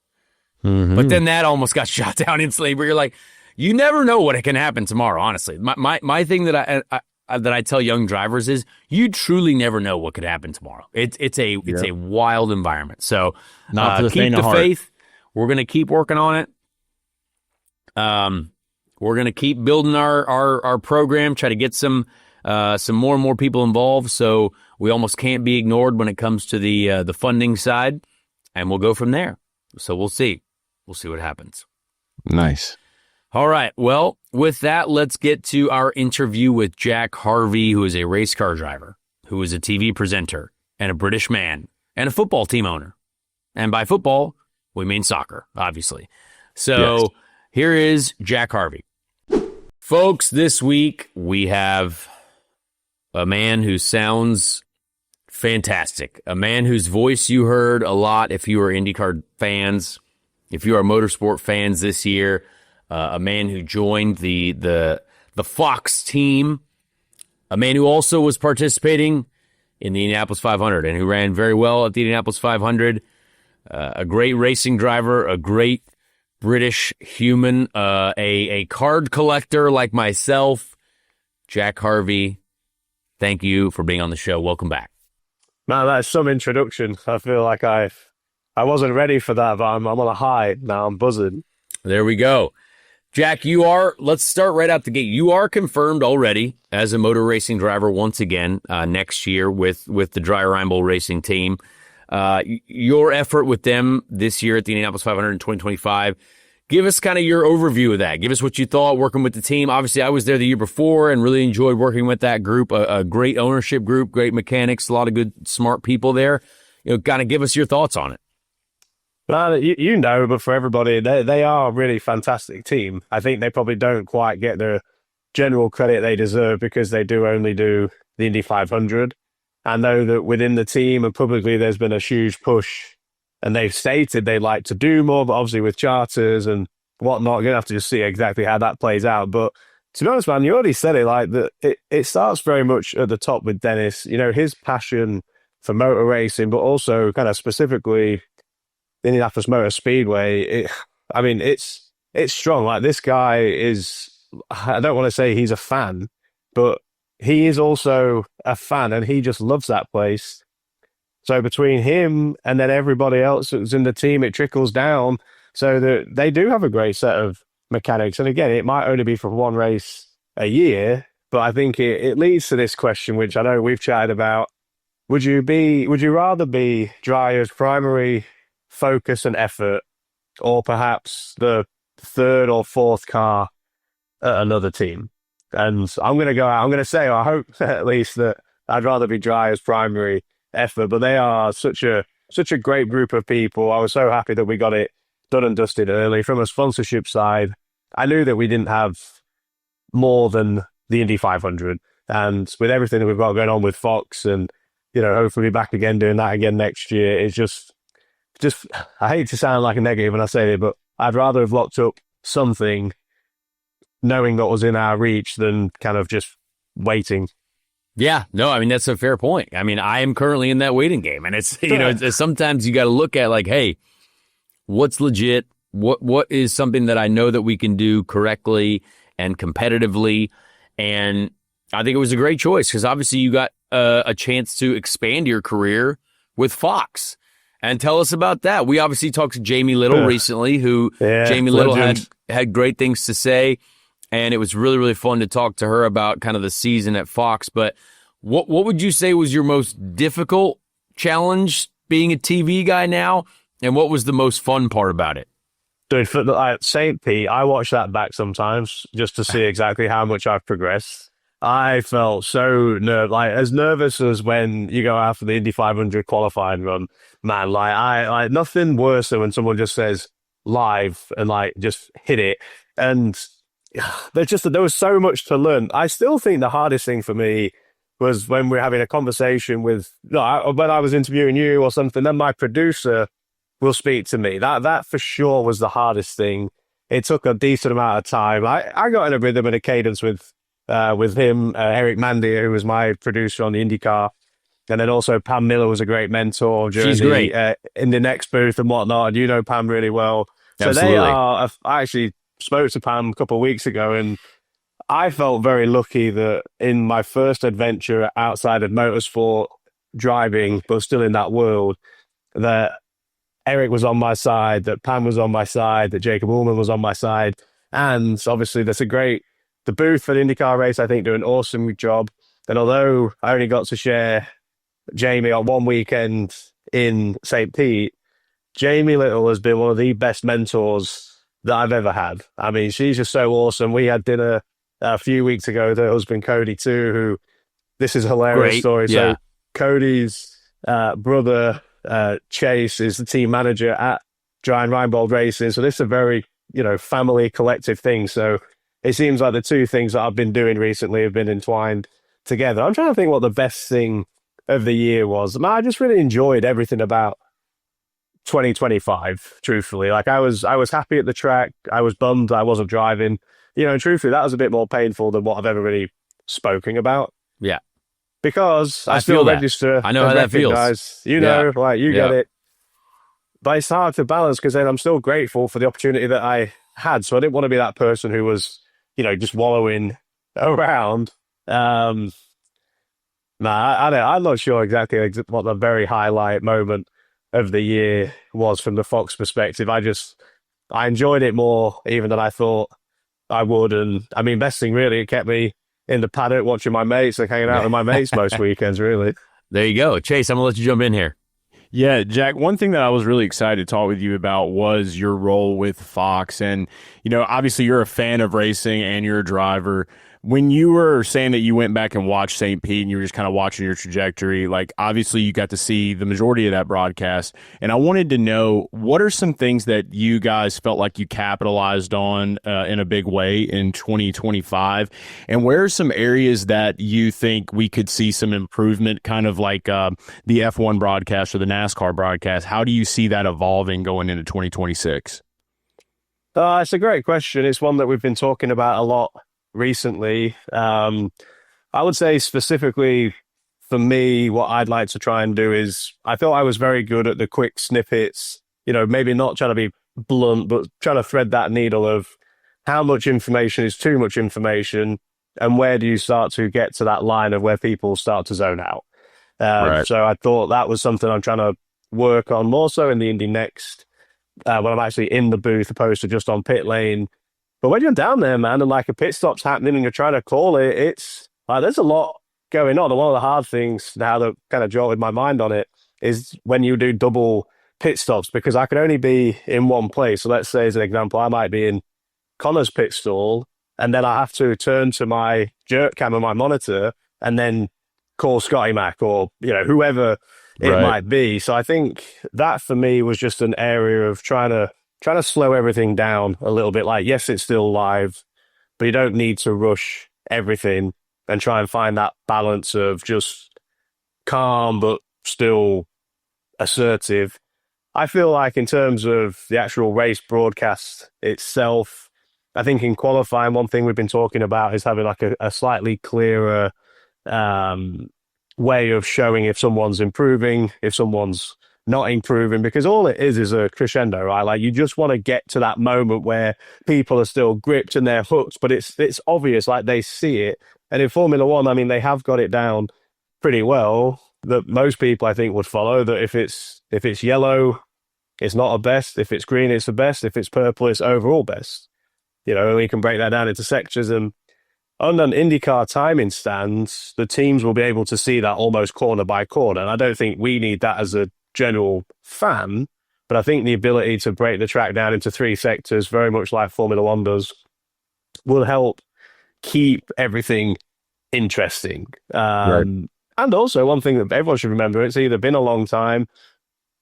Mm-hmm. But then that almost got shot down instantly, where you're like, you never know what can happen tomorrow, honestly. My thing that I tell young drivers is you truly never know what could happen tomorrow. It's a wild environment. So keep the faith. We're going to keep working on it. We're going to keep building our program, try to get some more and more people involved. So we almost can't be ignored when it comes to the funding side, and we'll go from there. So we'll see. We'll see what happens. Nice. All right. Well, with that, let's get to our interview with Jack Harvey, who is a race car driver, who is a TV presenter, and a British man, and a football team owner. And by football, we mean soccer, obviously. So yes. Here is Jack Harvey. Folks, this week we have a man who sounds fantastic, a man whose voice you heard a lot if you are IndyCar fans, if you are motorsport fans this year. A man who joined the Fox team, a man who also was participating in the Indianapolis 500 and who ran very well at the Indianapolis 500. A great racing driver, a great British human, a card collector like myself. Jack Harvey, thank you for being on the show. Welcome back. Man, that's some introduction. I feel like I wasn't ready for that, but I'm on a high now. I'm buzzing. There we go. Jack, let's start right out the gate. You are confirmed already as a motor racing driver once again next year with the Dry Reinbold Racing team. Your effort with them this year at the Indianapolis 500 in 2025, give us kind of your overview of that. Give us what you thought working with the team. Obviously, I was there the year before and really enjoyed working with that group, a great ownership group, great mechanics, a lot of good, smart people there. Kind of give us your thoughts on it. Well, but for everybody, they are a really fantastic team. I think they probably don't quite get the general credit they deserve because they do only do the Indy 500. I know that within the team and publicly there's been a huge push, and they've stated they like to do more, but obviously with charters and whatnot, you're going to have to just see exactly how that plays out. But to be honest, man, you already said it, like that. It starts very much at the top with Dennis, his passion for motor racing, but also kind of specifically the Indianapolis Motor Speedway. It's strong. Like, this guy is, I don't want to say he's a fan, but he is also a fan, and he just loves that place. So between him and then everybody else that's in the team, it trickles down so that they do have a great set of mechanics. And again, it might only be for one race a year, but I think it leads to this question, which I know we've chatted about. Would you rather be Dreyer's primary focus and effort, or perhaps the third or fourth car at another team? And I'm going to go out, I'm going to say, I hope at least, that I'd rather be Dreyer's primary effort, but they are such a great group of people. I was so happy that we got it done and dusted early. From a sponsorship side, I knew that we didn't have more than the Indy 500. And with everything that we've got going on with Fox and, hopefully be back again doing that again next year, it's just, I hate to sound like a negative when I say it, but I'd rather have locked up something knowing that was in our reach than kind of just waiting. Yeah, no, that's a fair point. I am currently in that waiting game, and it's, it's sometimes you got to look at like, hey, what's legit? What is something that I know that we can do correctly and competitively? And I think it was a great choice because obviously you got a chance to expand your career with Fox. And tell us about that. We obviously talked to Jamie Little recently, Jamie Little had great things to say. And it was really, really fun to talk to her about kind of the season at Fox. But What would you say was your most difficult challenge being a TV guy now? And what was the most fun part about it? Dude, for St. Pete, I watch that back sometimes just to see exactly how much I've progressed. I felt so as nervous as when you go out for the Indy 500 qualifying run, man. I nothing worse than when someone just says live and just hit it. And there was so much to learn. I still think the hardest thing for me was when we're having a conversation when I was interviewing you or something, then my producer will speak to me. That for sure was the hardest thing. It took a decent amount of time. I got in a rhythm and a cadence with him, Eric Mandia, who was my producer on the IndyCar. And then also Pam Miller was a great mentor during in the next booth and whatnot. And you know Pam really well. So Absolutely. I actually spoke to Pam a couple of weeks ago, and I felt very lucky that in my first adventure outside of motorsport driving, but still in that world, that Eric was on my side, that Pam was on my side, that Jacob Ullman was on my side. And obviously the booth for the IndyCar race, I think, do an awesome job. And although I only got to share Jamie on one weekend in St. Pete, Jamie Little has been one of the best mentors that I've ever had. I mean, she's just so awesome. We had dinner a few weeks ago with her husband, Cody, too, who this is a hilarious story. Yeah. So Cody's brother, Chase, is the team manager at Giant Reinbold Racing. So this is a very, family collective thing. So it seems like the two things that I've been doing recently have been entwined together. I'm trying to think what the best thing of the year was. I just really enjoyed everything about 2025, truthfully. I was happy at the track. I was bummed I wasn't driving. Truthfully, that was a bit more painful than what I've ever really spoken about. Yeah. Because I feel still that. register. I know how that feels. You get it. But it's hard to balance because then I'm still grateful for the opportunity that I had. So I didn't want to be that person who was, just wallowing around. I'm not sure exactly what the very highlight moment of the year was from the Fox perspective. I enjoyed it more even than I thought I would. And I mean, best thing really, it kept me in the paddock watching my mates and hanging out with my mates most weekends, really. There you go. Chase, I'm going to let you jump in here. Yeah, Jack, one thing that I was really excited to talk with you about was your role with Fox. And, obviously you're a fan of racing and you're a driver. When you were saying that you went back and watched St. Pete and you were just kind of watching your trajectory, obviously you got to see the majority of that broadcast. And I wanted to know, what are some things that you guys felt like you capitalized on in a big way in 2025? And where are some areas that you think we could see some improvement, kind of like the F1 broadcast or the NASCAR broadcast? How do you see that evolving going into 2026? It's a great question. It's one that we've been talking about a lot recently. I would say specifically for me, what I'd like to try and do is, I felt I was very good at the quick snippets, maybe not trying to be blunt, but trying to thread that needle of how much information is too much information and where do you start to get to that line of where people start to zone out. Right. So I thought that was something I'm trying to work on more so in the Indy Next, when I'm actually in the booth opposed to just on pit lane. But when you're down there, man, and a pit stop's happening and you're trying to call it, it's there's a lot going on. And one of the hard things now that kind of jolted my mind on it is when you do double pit stops, because I can only be in one place. So let's say, as an example, I might be in Conor's pit stall, and then I have to turn to my jerk cam and my monitor and then call Scotty Mac or, whoever it might be. So I think that for me was just an area of trying to slow everything down a little bit. Yes, it's still live, but you don't need to rush everything, and try and find that balance of just calm, but still assertive. I feel like in terms of the actual race broadcast itself, I think in qualifying, one thing we've been talking about is having a slightly clearer way of showing if someone's improving, if someone's not improving, because all it is a crescendo, right? You just want to get to that moment where people are still gripped and they're hooked, but it's obvious, they see it. And in Formula One, I mean, they have got it down pretty well that most people, I think, would follow that if it's yellow, it's not a best. If it's green, it's the best. If it's purple, it's overall best. We can break that down into sections. And on an IndyCar timing stands, the teams will be able to see that almost corner by corner. And I don't think we need that as a general fan, but I think the ability to break the track down into 3 sectors, very much like Formula One does, will help keep everything interesting. Right. And also, one thing that everyone should remember, it's either been a long time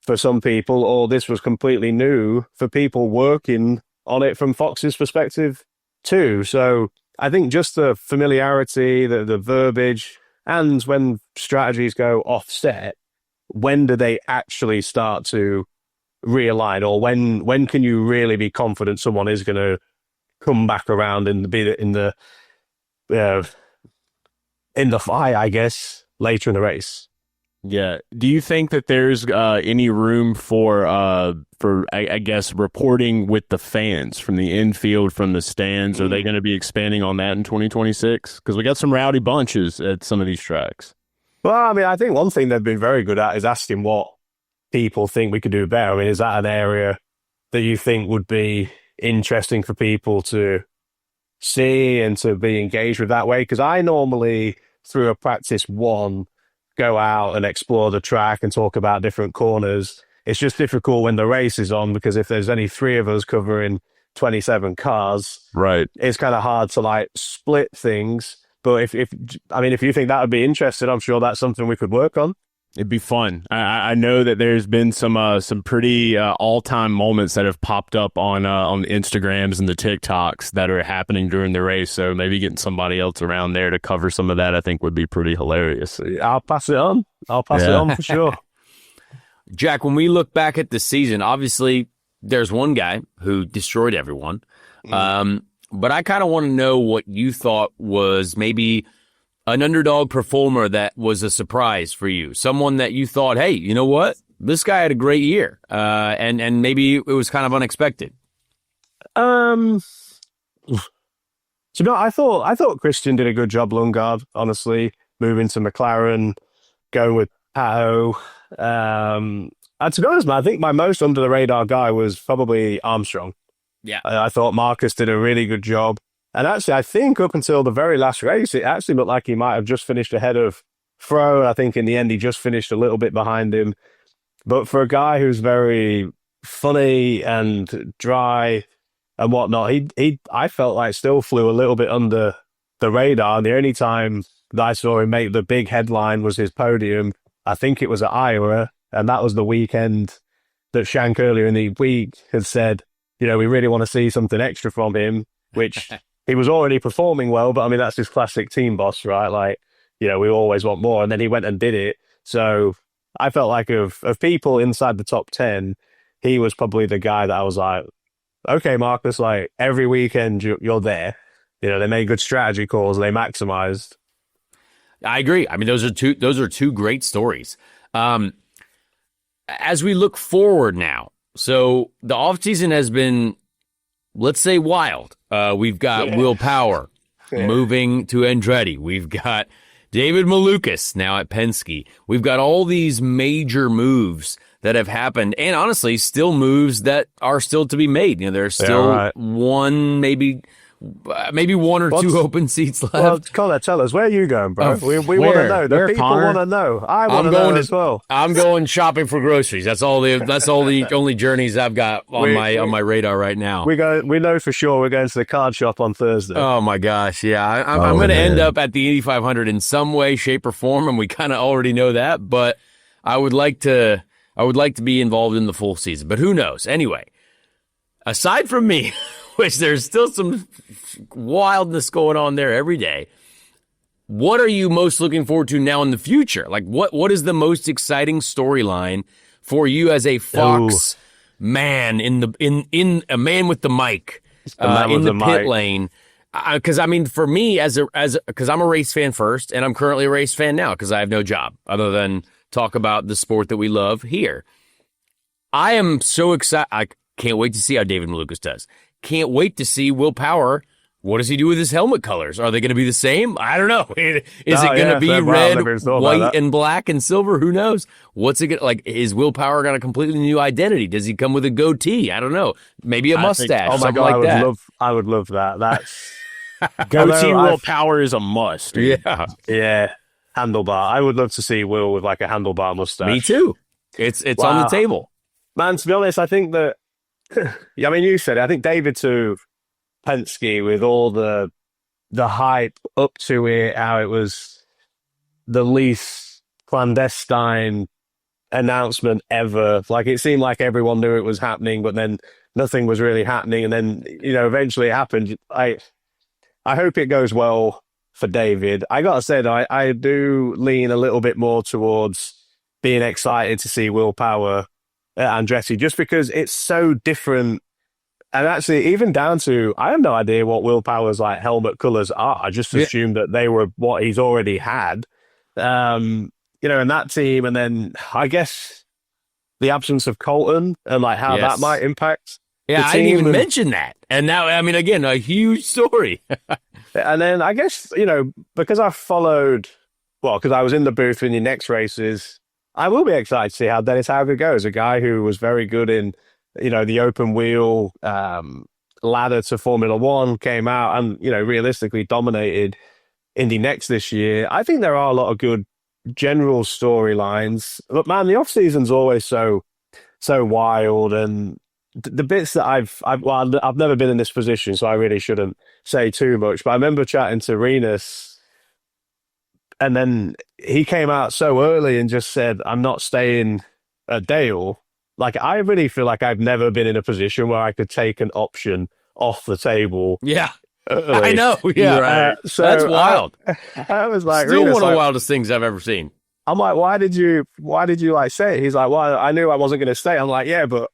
for some people, or this was completely new for people working on it from Fox's perspective too. So I think just the familiarity, the verbiage, and when strategies go offset, when do they actually start to realign, or when can you really be confident someone is going to come back around and be in the fight, I guess, later in the race? Yeah. Do you think that there's any room for I guess reporting with the fans from the infield, from the stands? Are they going to be expanding on that in 2026? Because we got some rowdy bunches at some of these tracks. Well, I mean, I think one thing they've been very good at is asking what people think we could do better. I mean, is that an area that you think would be interesting for people to see and to be engaged with that way? Because I normally, through a practice one, go out and explore the track and talk about different corners. It's just difficult when the race is on, because if there's only 3 of us covering 27 cars, right, it's kind of hard to like split things. But if you think that would be interesting, I'm sure that's something we could work on. It'd be fun. I know that there's been some pretty all-time moments that have popped up on the Instagrams and the TikToks that are happening during the race. So maybe getting somebody else around there to cover some of that, I think, would be pretty hilarious. I'll pass it on. For sure. Jack, when we look back at the season, obviously there's one guy who destroyed everyone. But I kind of want to know what you thought was maybe an underdog performer that was a surprise for you. Someone that you thought, hey, you know what? This guy had a great year. And maybe it was kind of unexpected. So no, I thought Christian did a good job, Lundgaard, honestly, moving to McLaren, going with Pato. And to be honest, man, I think my most under the radar guy was probably Armstrong. Yeah. I thought Marcus did a really good job. And actually, I think up until the very last race, it actually looked like he might have just finished ahead of Fro. I think in the end, he just finished a little bit behind him. But for a guy who's very funny and dry and whatnot, I felt like still flew a little bit under the radar. And the only time that I saw him make the big headline was his podium. I think it was at Iowa. And that was the weekend that Shank earlier in the week had said, we really want to see something extra from him, which he was already performing well. But I mean, that's his classic team boss, right? Like, we always want more. And then he went and did it. So I felt like of people inside the top 10, he was probably the guy that I was like, okay, Marcus, like every weekend you're there. They made good strategy calls. They maximized. I agree. I mean, those are two great stories. As we look forward now, so the offseason has been, let's say, wild. We've got Will Power moving to Andretti. We've got David Malukas now at Penske. We've got all these major moves that have happened, and honestly, still moves that are still to be made. There's still one, maybe one or two open seats left. Well, Conor, tell us, where are you going, bro? We want to know. The people want to know. I want to know as well. I'm going shopping for groceries. That's all the only journeys I've got on my radar right now. We know for sure we're going to the card shop on Thursday. Oh my gosh, yeah. I'm going to end up at the Indy 500 in some way, shape, or form, and we kind of already know that. But I would like to be involved in the full season. But who knows? Anyway, aside from me, which there's still some wildness going on there every day. What are you most looking forward to now in the future? Like, what is the most exciting storyline for you as a Fox man in a man with the mic in the pit lane? Because I mean, for me, because I'm a race fan first, and I'm currently a race fan now because I have no job other than talk about the sport that we love here. I am so excited. I can't wait to see how David Malukas does. Can't wait to see Will Power. What does he do with his helmet colors? Are they going to be the same? I don't know. Is it going to be red, white, and black and silver? Who knows? What's it going to, like? Is Will Power got a completely new identity? Does he come with a goatee? I don't know. Maybe a mustache. Oh my God, I would love that. Goatee Although willpower is a must. Dude. Yeah, handlebar. I would love to see Will with like a handlebar mustache. Me too. It's on the table. Man, to be honest, I think that, I mean, you said it. I think David to Penske with all the hype up to it, how it was the least clandestine announcement ever. Like, it seemed like everyone knew it was happening, but then nothing was really happening. And then, eventually it happened. I hope it goes well for David. I got to say, though, I do lean a little bit more towards being excited to see Will Power at Andretti, just because it's so different. And actually, even down to, I have no idea what Will Power's like helmet colors are. I just assumed that they were what he's already had, in that team. And then I guess the absence of Colton and like how that might impact. Yeah, I didn't even mention that. And now, I mean, again, a huge story. And then I guess, because I followed, because I was in the booth in the next races, I will be excited to see how Dennis Harvey goes. A guy who was very good in, the open wheel ladder to Formula One, came out and, realistically dominated Indy Next this year. I think there are a lot of good general storylines. But man, the off season's always so wild, and the bits that I've never been in this position, so I really shouldn't say too much. But I remember chatting to Renus, and then he came out so early and just said, "I'm not staying at Dale." Like, I really feel like I've never been in a position where I could take an option off the table. Yeah, early. I know. Yeah, Right. So that's wild. I was like, still Renus, one of the wildest things I've ever seen. I'm like, why did you like say it? He's like, well, I knew I wasn't going to stay. I'm like, yeah, but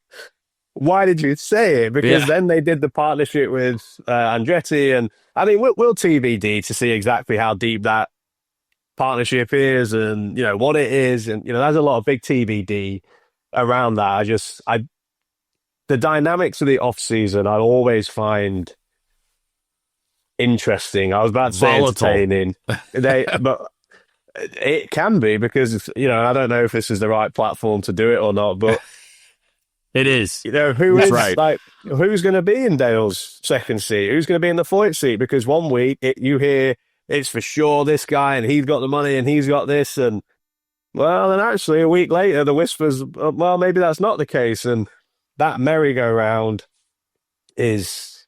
why did you say it? Because then they did the partnership with Andretti, and I mean, we'll TBD to see exactly how deep that partnership is, and what it is, and there's a lot of big TBD around that. The dynamics of the off season I always find interesting. I was about to say entertaining, but it can be, because I don't know if this is the right platform to do it or not, but it is. Who's going to be in Dale's second seat? Who's going to be in the Foyt seat? Because one week you hear it's for sure this guy, and he's got the money, and he's got this, and then actually a week later the whispers, well, maybe that's not the case, and that merry-go-round is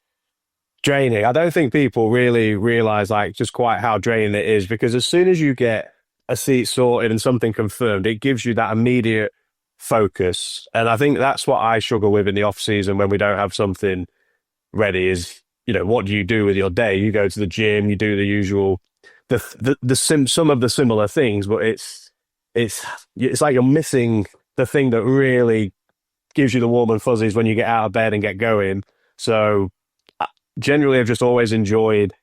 draining. I don't think people really realize just quite how draining it is, because as soon as you get a seat sorted and something confirmed, it gives you that immediate focus. And I think that's what I struggle with in the off season when we don't have something ready is, what do you do with your day? You go to the gym, you do the usual, some of the similar things, but it's like you're missing the thing that really gives you the warm and fuzzies when you get out of bed and get going. So generally, I've just always enjoyed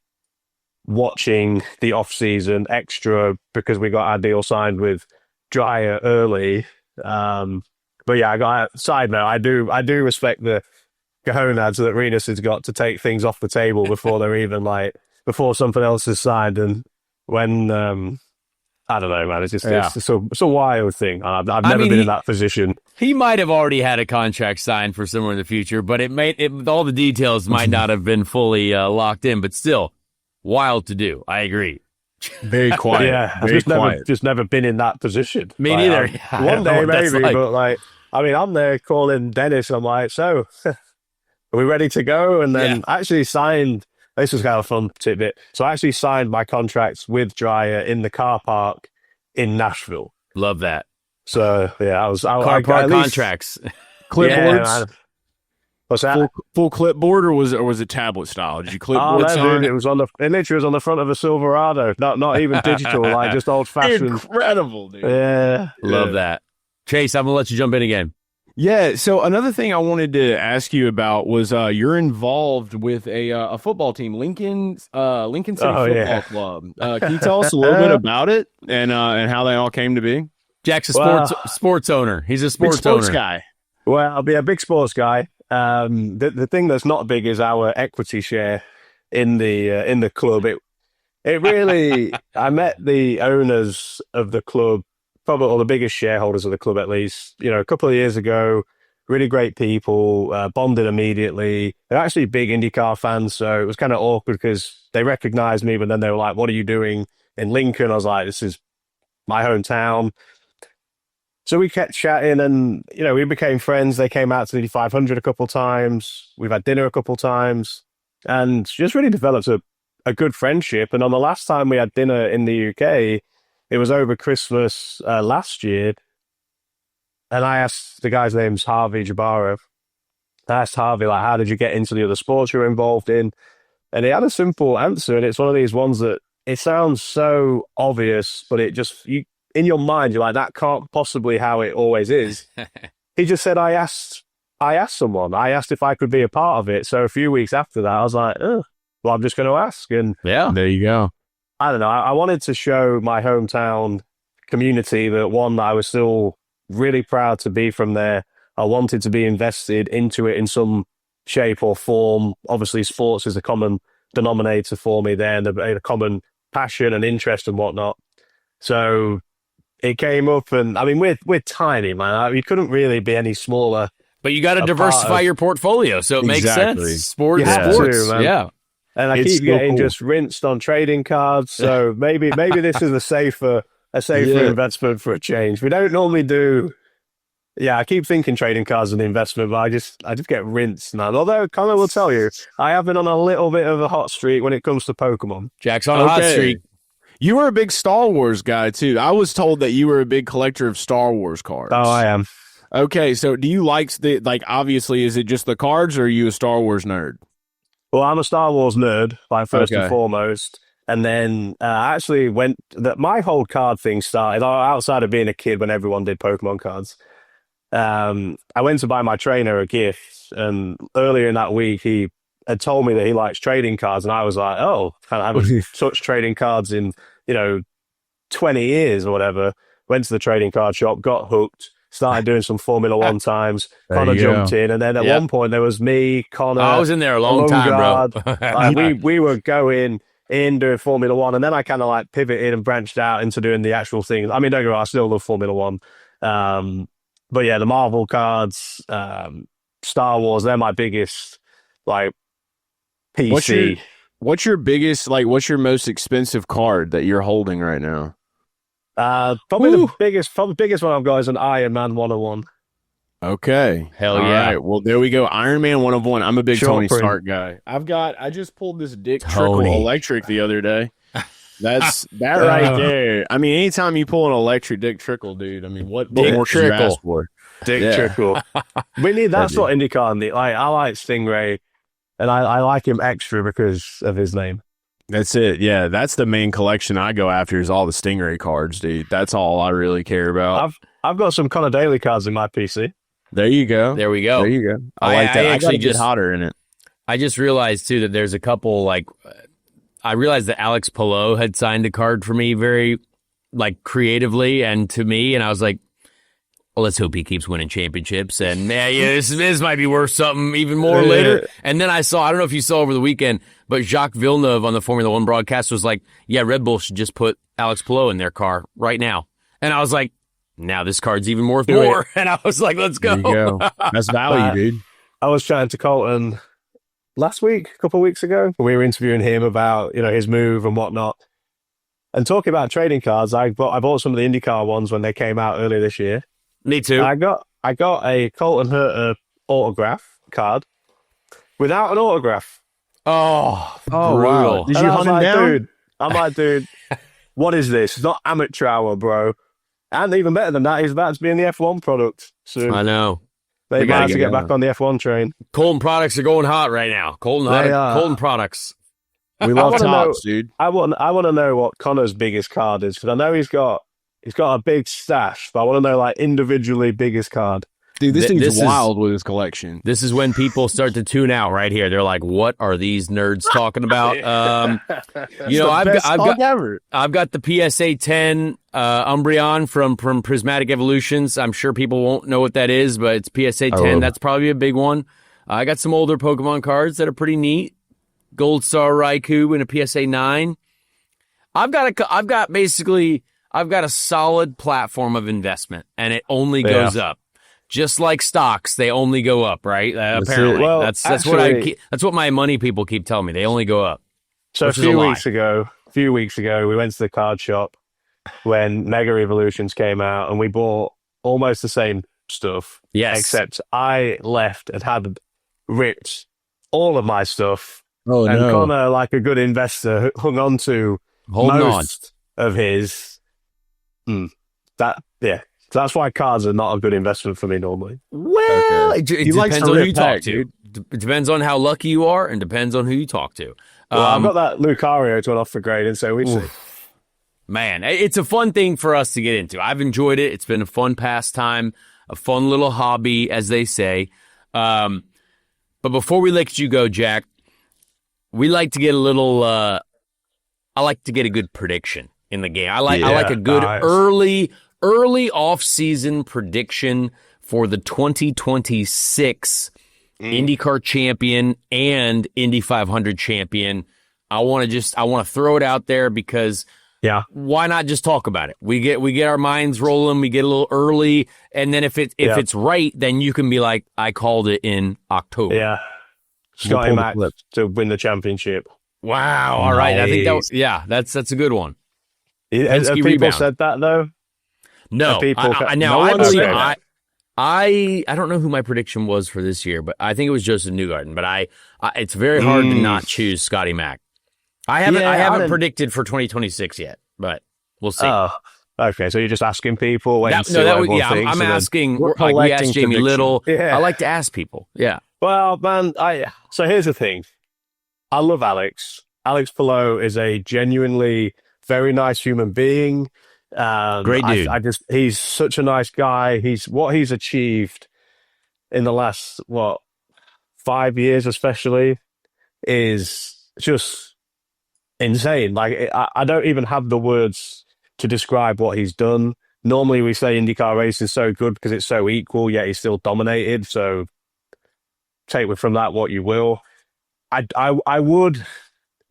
watching the off season extra, because we got our deal signed with Dreyer early. But yeah, I got a side note. I do respect the cojones that Renus has got to take things off the table before they're even before something else is signed. And when I don't know, man, it's a wild thing. I've never been in that position. He might have already had a contract signed for somewhere in the future, but all the details might not have been fully locked in. But still, wild to do. I agree. Very quiet. Yeah, I've just never been in that position. Me neither. One day maybe, but I'm there calling Dennis. I'm like, so are we ready to go? And then I actually signed. This was kind of a fun tidbit. So I actually signed my contracts with Dreyer in the car park in Nashville. Love that. So yeah, car park contracts, clipboards. What's that? Full clipboard, or was it tablet style? Did you clipboard sign? It was it literally was on the front of a Silverado. Not even digital, just old fashioned. Incredible, dude. Yeah. Love that. Chase, I'm gonna let you jump in again. Yeah. So another thing I wanted to ask you about was you're involved with a football team, Lincoln City Football Club. Can you tell us a little bit about it and how they all came to be? Jack's a sports owner. He's a sports owner. Guy. Well, I'll be a big sports guy. The thing that's not big is our equity share in the club. It really. I met the owners of the club, probably, or the biggest shareholders of the club at least. A couple of years ago, really great people, bonded immediately. They're actually big IndyCar fans, so it was kind of awkward because they recognized me, but then they were like, "What are you doing in Lincoln?" I was like, "This is my hometown." So we kept chatting, and we became friends. They came out to the Indy 500 a couple times. We've had dinner a couple times, and just really developed a good friendship. And on the last time we had dinner in the UK, it was over Christmas last year. And I asked, the guy's name's Harvey Jabara. I asked Harvey, like, how did you get into the other sports you're involved in? And he had a simple answer, and it's one of these ones that it sounds so obvious, but it just, in your mind, you're like, that can't possibly how it always is. He just said, I asked someone. I asked if I could be a part of it. So a few weeks after that, I was like, well, I'm just going to ask. And yeah, there you go. I don't know. I wanted to show my hometown community that, one, I was still really proud to be from there. I wanted to be invested into it in some shape or form. Obviously, sports is a common denominator for me there, and a common passion and interest and whatnot. So it came up, and I mean, we're tiny, man. We couldn't really be any smaller. But you got to diversify your portportfolio, so it makes sense. Sports, man. Yeah. And I keep getting just rinsed on trading cards. So maybe this is a safer investment for a change. We don't normally do. Yeah, I keep thinking trading cards are the investment, but I just get rinsed now. Although Conor will tell you, I have been on a little bit of a hot streak when it comes to Pokemon. Jack's on a hot streak. You were a big Star Wars guy too. I was told that you were a big collector of Star Wars cards. Oh, I am. Okay, so do you obviously, is it just the cards, or are you a Star Wars nerd? Well, I'm a Star Wars nerd, first and foremost. And then actually my whole card thing started outside of being a kid when everyone did Pokemon cards. I went to buy my trainer a gift, and earlier in that week, he had told me that he likes trading cards. And I was like, oh, I haven't touched trading cards in, 20 years or whatever. Went to the trading card shop, got hooked, started doing some Formula One times. Conor jumped in, and then at one point there was me, Conor. I was in there a long time, bro. we were going in doing Formula One, and then I kind of pivoted and branched out into doing the actual things. I mean, don't get me wrong, I still love Formula One. But yeah, the Marvel cards, Star Wars, they're my biggest, PC. What's your biggest, what's your most expensive card that you're holding right now? Probably the biggest one I've got is an Iron Man 101. Okay. Hell yeah. All right. Well, there we go. Iron Man 101. I'm a big Tony Stark guy. I just pulled this Dick Trickle electric the other day. That's that right there. I mean, anytime you pull an electric Dick Trickle, dude, I mean, what more could you ask for? Dick Trickle. We need that sort of IndyCar. I like Stingray, and I like him extra because of his name. That's it. Yeah, that's the main collection I go after is all the Stingray cards, dude. That's all I really care about. I've got some Conor Daly cards in my PC. There you go. There we go. There you go. I like that. I actually get hotter in it. I just realized too that there's a couple I realized that Alex Palou had signed a card for me very creatively and to me, and I was like, well, let's hope he keeps winning championships, and this might be worth something even more later. And then I don't know if you saw over the weekend, but Jacques Villeneuve on the Formula One broadcast was like, yeah, Red Bull should just put Alex Palou in their car right now. And I was like, now this card's even worth more. And I was like, let's go. There you go. That's value, dude. I was chatting to Colton last week, a couple of weeks ago. We were interviewing him about, his move and whatnot. And talking about trading cards, I bought some of the IndyCar ones when they came out earlier this year. Me too. I got a Colton Herta autograph card without an autograph. Oh, brutal. Wow. Did you hunt him down? I'm like, dude, what is this? It's not amateur hour, bro. And even better than that, he's about to be in the F1 product soon. I know. They might have to get back on the F1 train. Colton products are going hot right now. Colton products. We love tops, dude. I want to know what Conor's biggest card is, because I know he's got a big stash, but I want to know individually biggest card. Dude, this thing's wild with his collection. This is when people start to tune out right here. They're like, what are these nerds talking about? I've got the PSA 10 Umbreon from Prismatic Evolutions. I'm sure people won't know what that is, but it's PSA 10. That's probably a big one. I got some older Pokemon cards that are pretty neat. Gold Star Raikou and a PSA 9. I've got a solid platform of investment, and it only goes up. just like stocks, they only go up, right? Apparently, Well, that's actually, that's what my money people keep telling me. They only go up. So a few weeks ago, we went to the card shop when Mega Evolutions came out, and we bought almost the same stuff. Yes, except I left and had ripped all of my stuff. Oh, and no. Conor, like a good investor, hung on to most of his. So that's why cards are not a good investment for me normally. Well, it depends on who you talk to. Dude. It depends on how lucky you are, and depends on who you talk to. Well, I've got that Lucario to an offer grade, and so we see. Man, it's a fun thing for us to get into. I've enjoyed it. It's been a fun pastime, a fun little hobby, as they say. But before we let you go, Jack, we like to get a little. I like to get a good prediction in the game. I like a good early off-season prediction for the 2026 IndyCar champion and Indy 500 champion. I want to throw it out there because why not just talk about it? We get our minds rolling, we get a little early, and then if it's right, then you can be like, I called it in October. Yeah. Scotty Mack to win the championship. Wow. All right. I think that's a good one. Have people said that though? No, I don't know who my prediction was for this year, but I think it was Joseph Newgarden. But it's very hard to not choose Scotty Mack. I haven't predicted for 2026 yet, but we'll see. Oh, okay. So you're just asking people. I'm asking. We asked Jamie Little. Yeah. I like to ask people. Yeah. Well, man, so here's the thing. I love Alex. Alex Palou is a genuinely very nice human being. Great dude. He's such a nice guy. What he's achieved in the last 5 years, especially, is just insane. Like I don't even have the words to describe what he's done. Normally, we say IndyCar racing is so good because it's so equal, yet he's still dominated. So take from that what you will. I would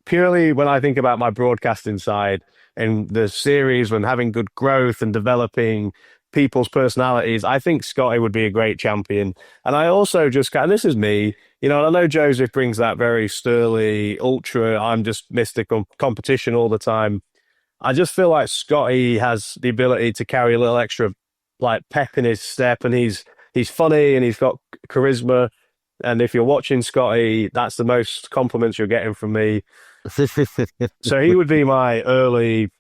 purely when I think about my broadcasting side. And the series, when having good growth and developing people's personalities, I think Scotty would be a great champion. And I also and this is me, and I know Joseph brings that very Sturley, ultra, I'm just mystical competition all the time. I just feel like Scotty has the ability to carry a little extra like pep in his step, and he's funny and he's got charisma. And if you're watching Scotty, that's the most compliments you're getting from me. So he would be my early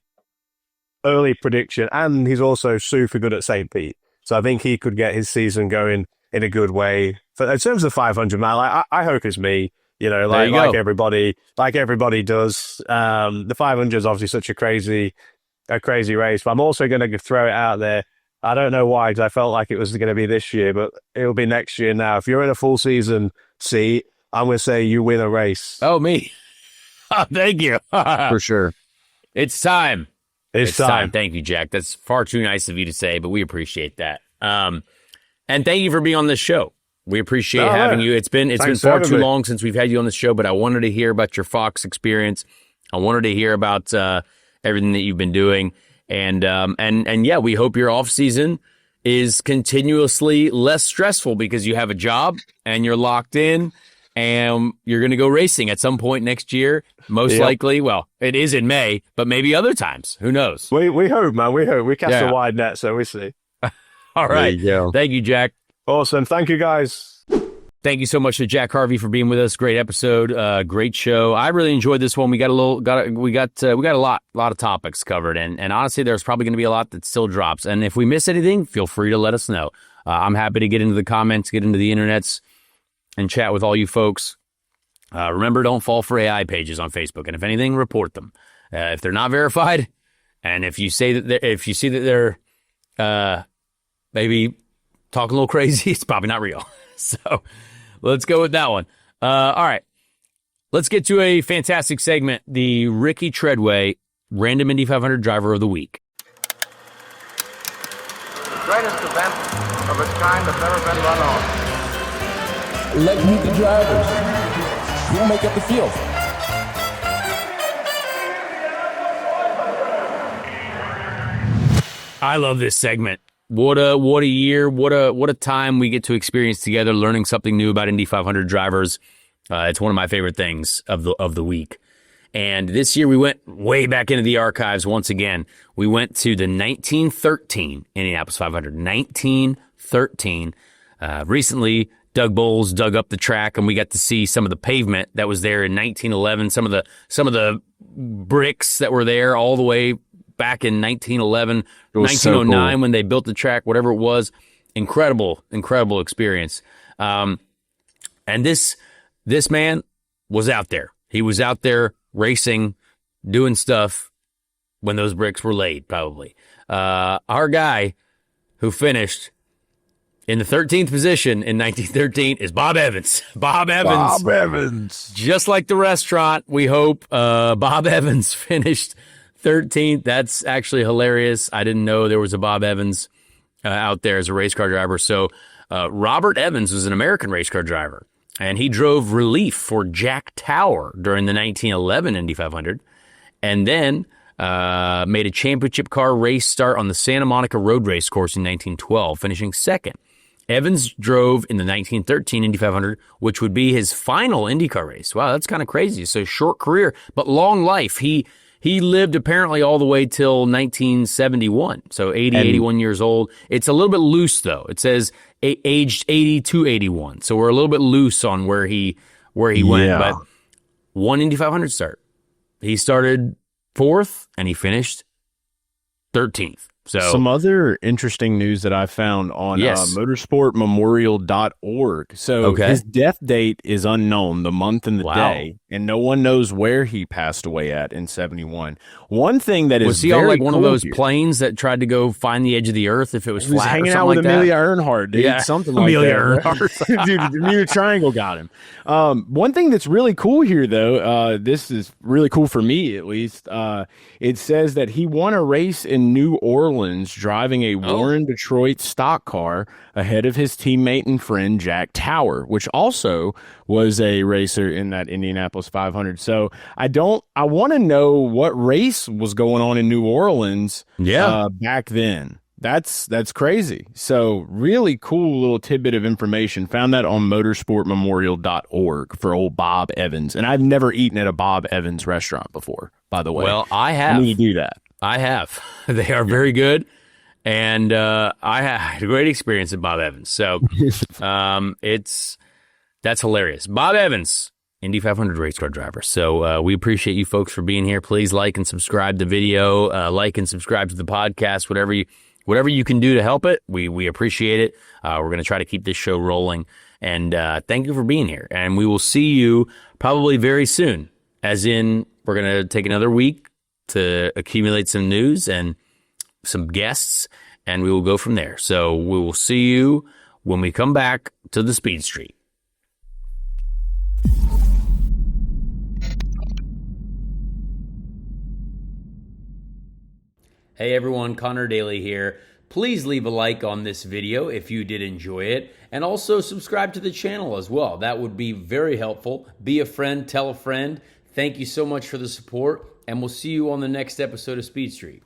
prediction, and he's also super good at St. Pete. So I think he could get his season going in a good way. But in terms of 500 mile, I hope it's me. Like everybody does. The 500 is obviously such a crazy race. But I'm also going to throw it out there. I don't know why, because I felt like it was going to be this year, but it'll be next year now. If you're in a full season seat, I'm going to say you win a race. Oh, me. Thank you. For sure. It's time. It's time. Thank you, Jack. That's far too nice of you to say, but we appreciate that. And thank you for being on this show. We appreciate having you. It's been far too long since we've had you on the show, but I wanted to hear about your Fox experience. I wanted to hear about everything that you've been doing. And yeah, we hope your off season is continuously less stressful because you have a job and you're locked in. And you're going to go racing at some point next year, most likely. Well, it is in May, but maybe other times. Who knows? We hope, man. We hope. We cast a wide net, so we see. All right. Thank you, Jack. Awesome. Thank you, guys. Thank you so much to Jack Harvey for being with us. Great episode. Great show. I really enjoyed this one. We got a lot of topics covered, and honestly, there's probably going to be a lot that still drops. And if we miss anything, feel free to let us know. I'm happy to get into the comments, get into the internets, and chat with all you folks. Remember, don't fall for AI pages on Facebook, and if anything, report them if they're not verified, and if you see that they're maybe talking a little crazy, it's probably not real. So let's go with that one. All right, let's get to a fantastic segment: the Ricky Treadway Random Indy 500 Driver of the Week. The greatest event of its kind that's ever been run on. Let's meet the drivers. Who make up the field? I love this segment. What a year. What a time we get to experience together, learning something new about Indy 500 drivers. It's one of my favorite things of the week. And this year we went way back into the archives once again. We went to the 1913 Indianapolis 500. 1913. Recently, Doug Bowles dug up the track, and we got to see some of the pavement that was there in 1911. Some of the bricks that were there all the way back in 1911, 1909 so cool. When they built the track, whatever it was. Incredible experience. And this man was out there. He was out there racing, doing stuff when those bricks were laid, probably. Our guy who finished in the 13th position in 1913 is Bob Evans. Bob Evans. Just like the restaurant, we hope. Bob Evans finished 13th. That's actually hilarious. I didn't know there was a Bob Evans out there as a race car driver. So Robert Evans was an American race car driver, and he drove relief for Jack Tower during the 1911 Indy 500, and then made a championship car race start on the Santa Monica Road Race course in 1912, finishing second. Evans drove in the 1913 Indy 500, which would be his final IndyCar race. Wow, that's kind of crazy. So short career, but long life. He lived apparently all the way till 1971, so 81 years old. It's a little bit loose, though. It says aged 80 to 81, so we're a little bit loose on where he went. But one Indy 500 start. He started 4th, and he finished 13th. So some other interesting news that I found on motorsportmemorial.org. So his death date is unknown, the month and the day, and no one knows where he passed away at in 71. One thing that was he on like one of those planes that tried to go find the edge of the earth if it was flat? He was hanging out with Amelia Earnhardt, dude. Yeah, something like Amelia that. Earnhardt. Dude, the Bermuda Triangle got him. One thing that's really cool here, though, this is really cool for me at least. It says that he won a race in New Orleans driving a Warren Detroit stock car ahead of his teammate and friend Jack Tower, which also was a racer in that Indianapolis 500. So I want to know what race was going on in New Orleans back then. That's crazy. So really cool little tidbit of information. Found that on motorsportmemorial.org for old Bob Evans. And I've never eaten at a Bob Evans restaurant before, by the way. Well, I have. I need to do that. I have. They are very good. And I had a great experience at Bob Evans. So that's hilarious. Bob Evans, Indy 500 race car driver. So we appreciate you folks for being here. Please like and subscribe to the video, like and subscribe to the podcast, whatever you can do to help it. We appreciate it. We're going to try to keep this show rolling. And thank you for being here. And we will see you probably very soon, as in we're going to take another week to accumulate some news and some guests, and we will go from there. So we will see you when we come back to the Speed Street. Hey everyone, Conor Daly here. Please leave a like on this video if you did enjoy it, and also subscribe to the channel as well. That would be very helpful. Be a friend, tell a friend. Thank you so much for the support, and we'll see you on the next episode of Speed Street.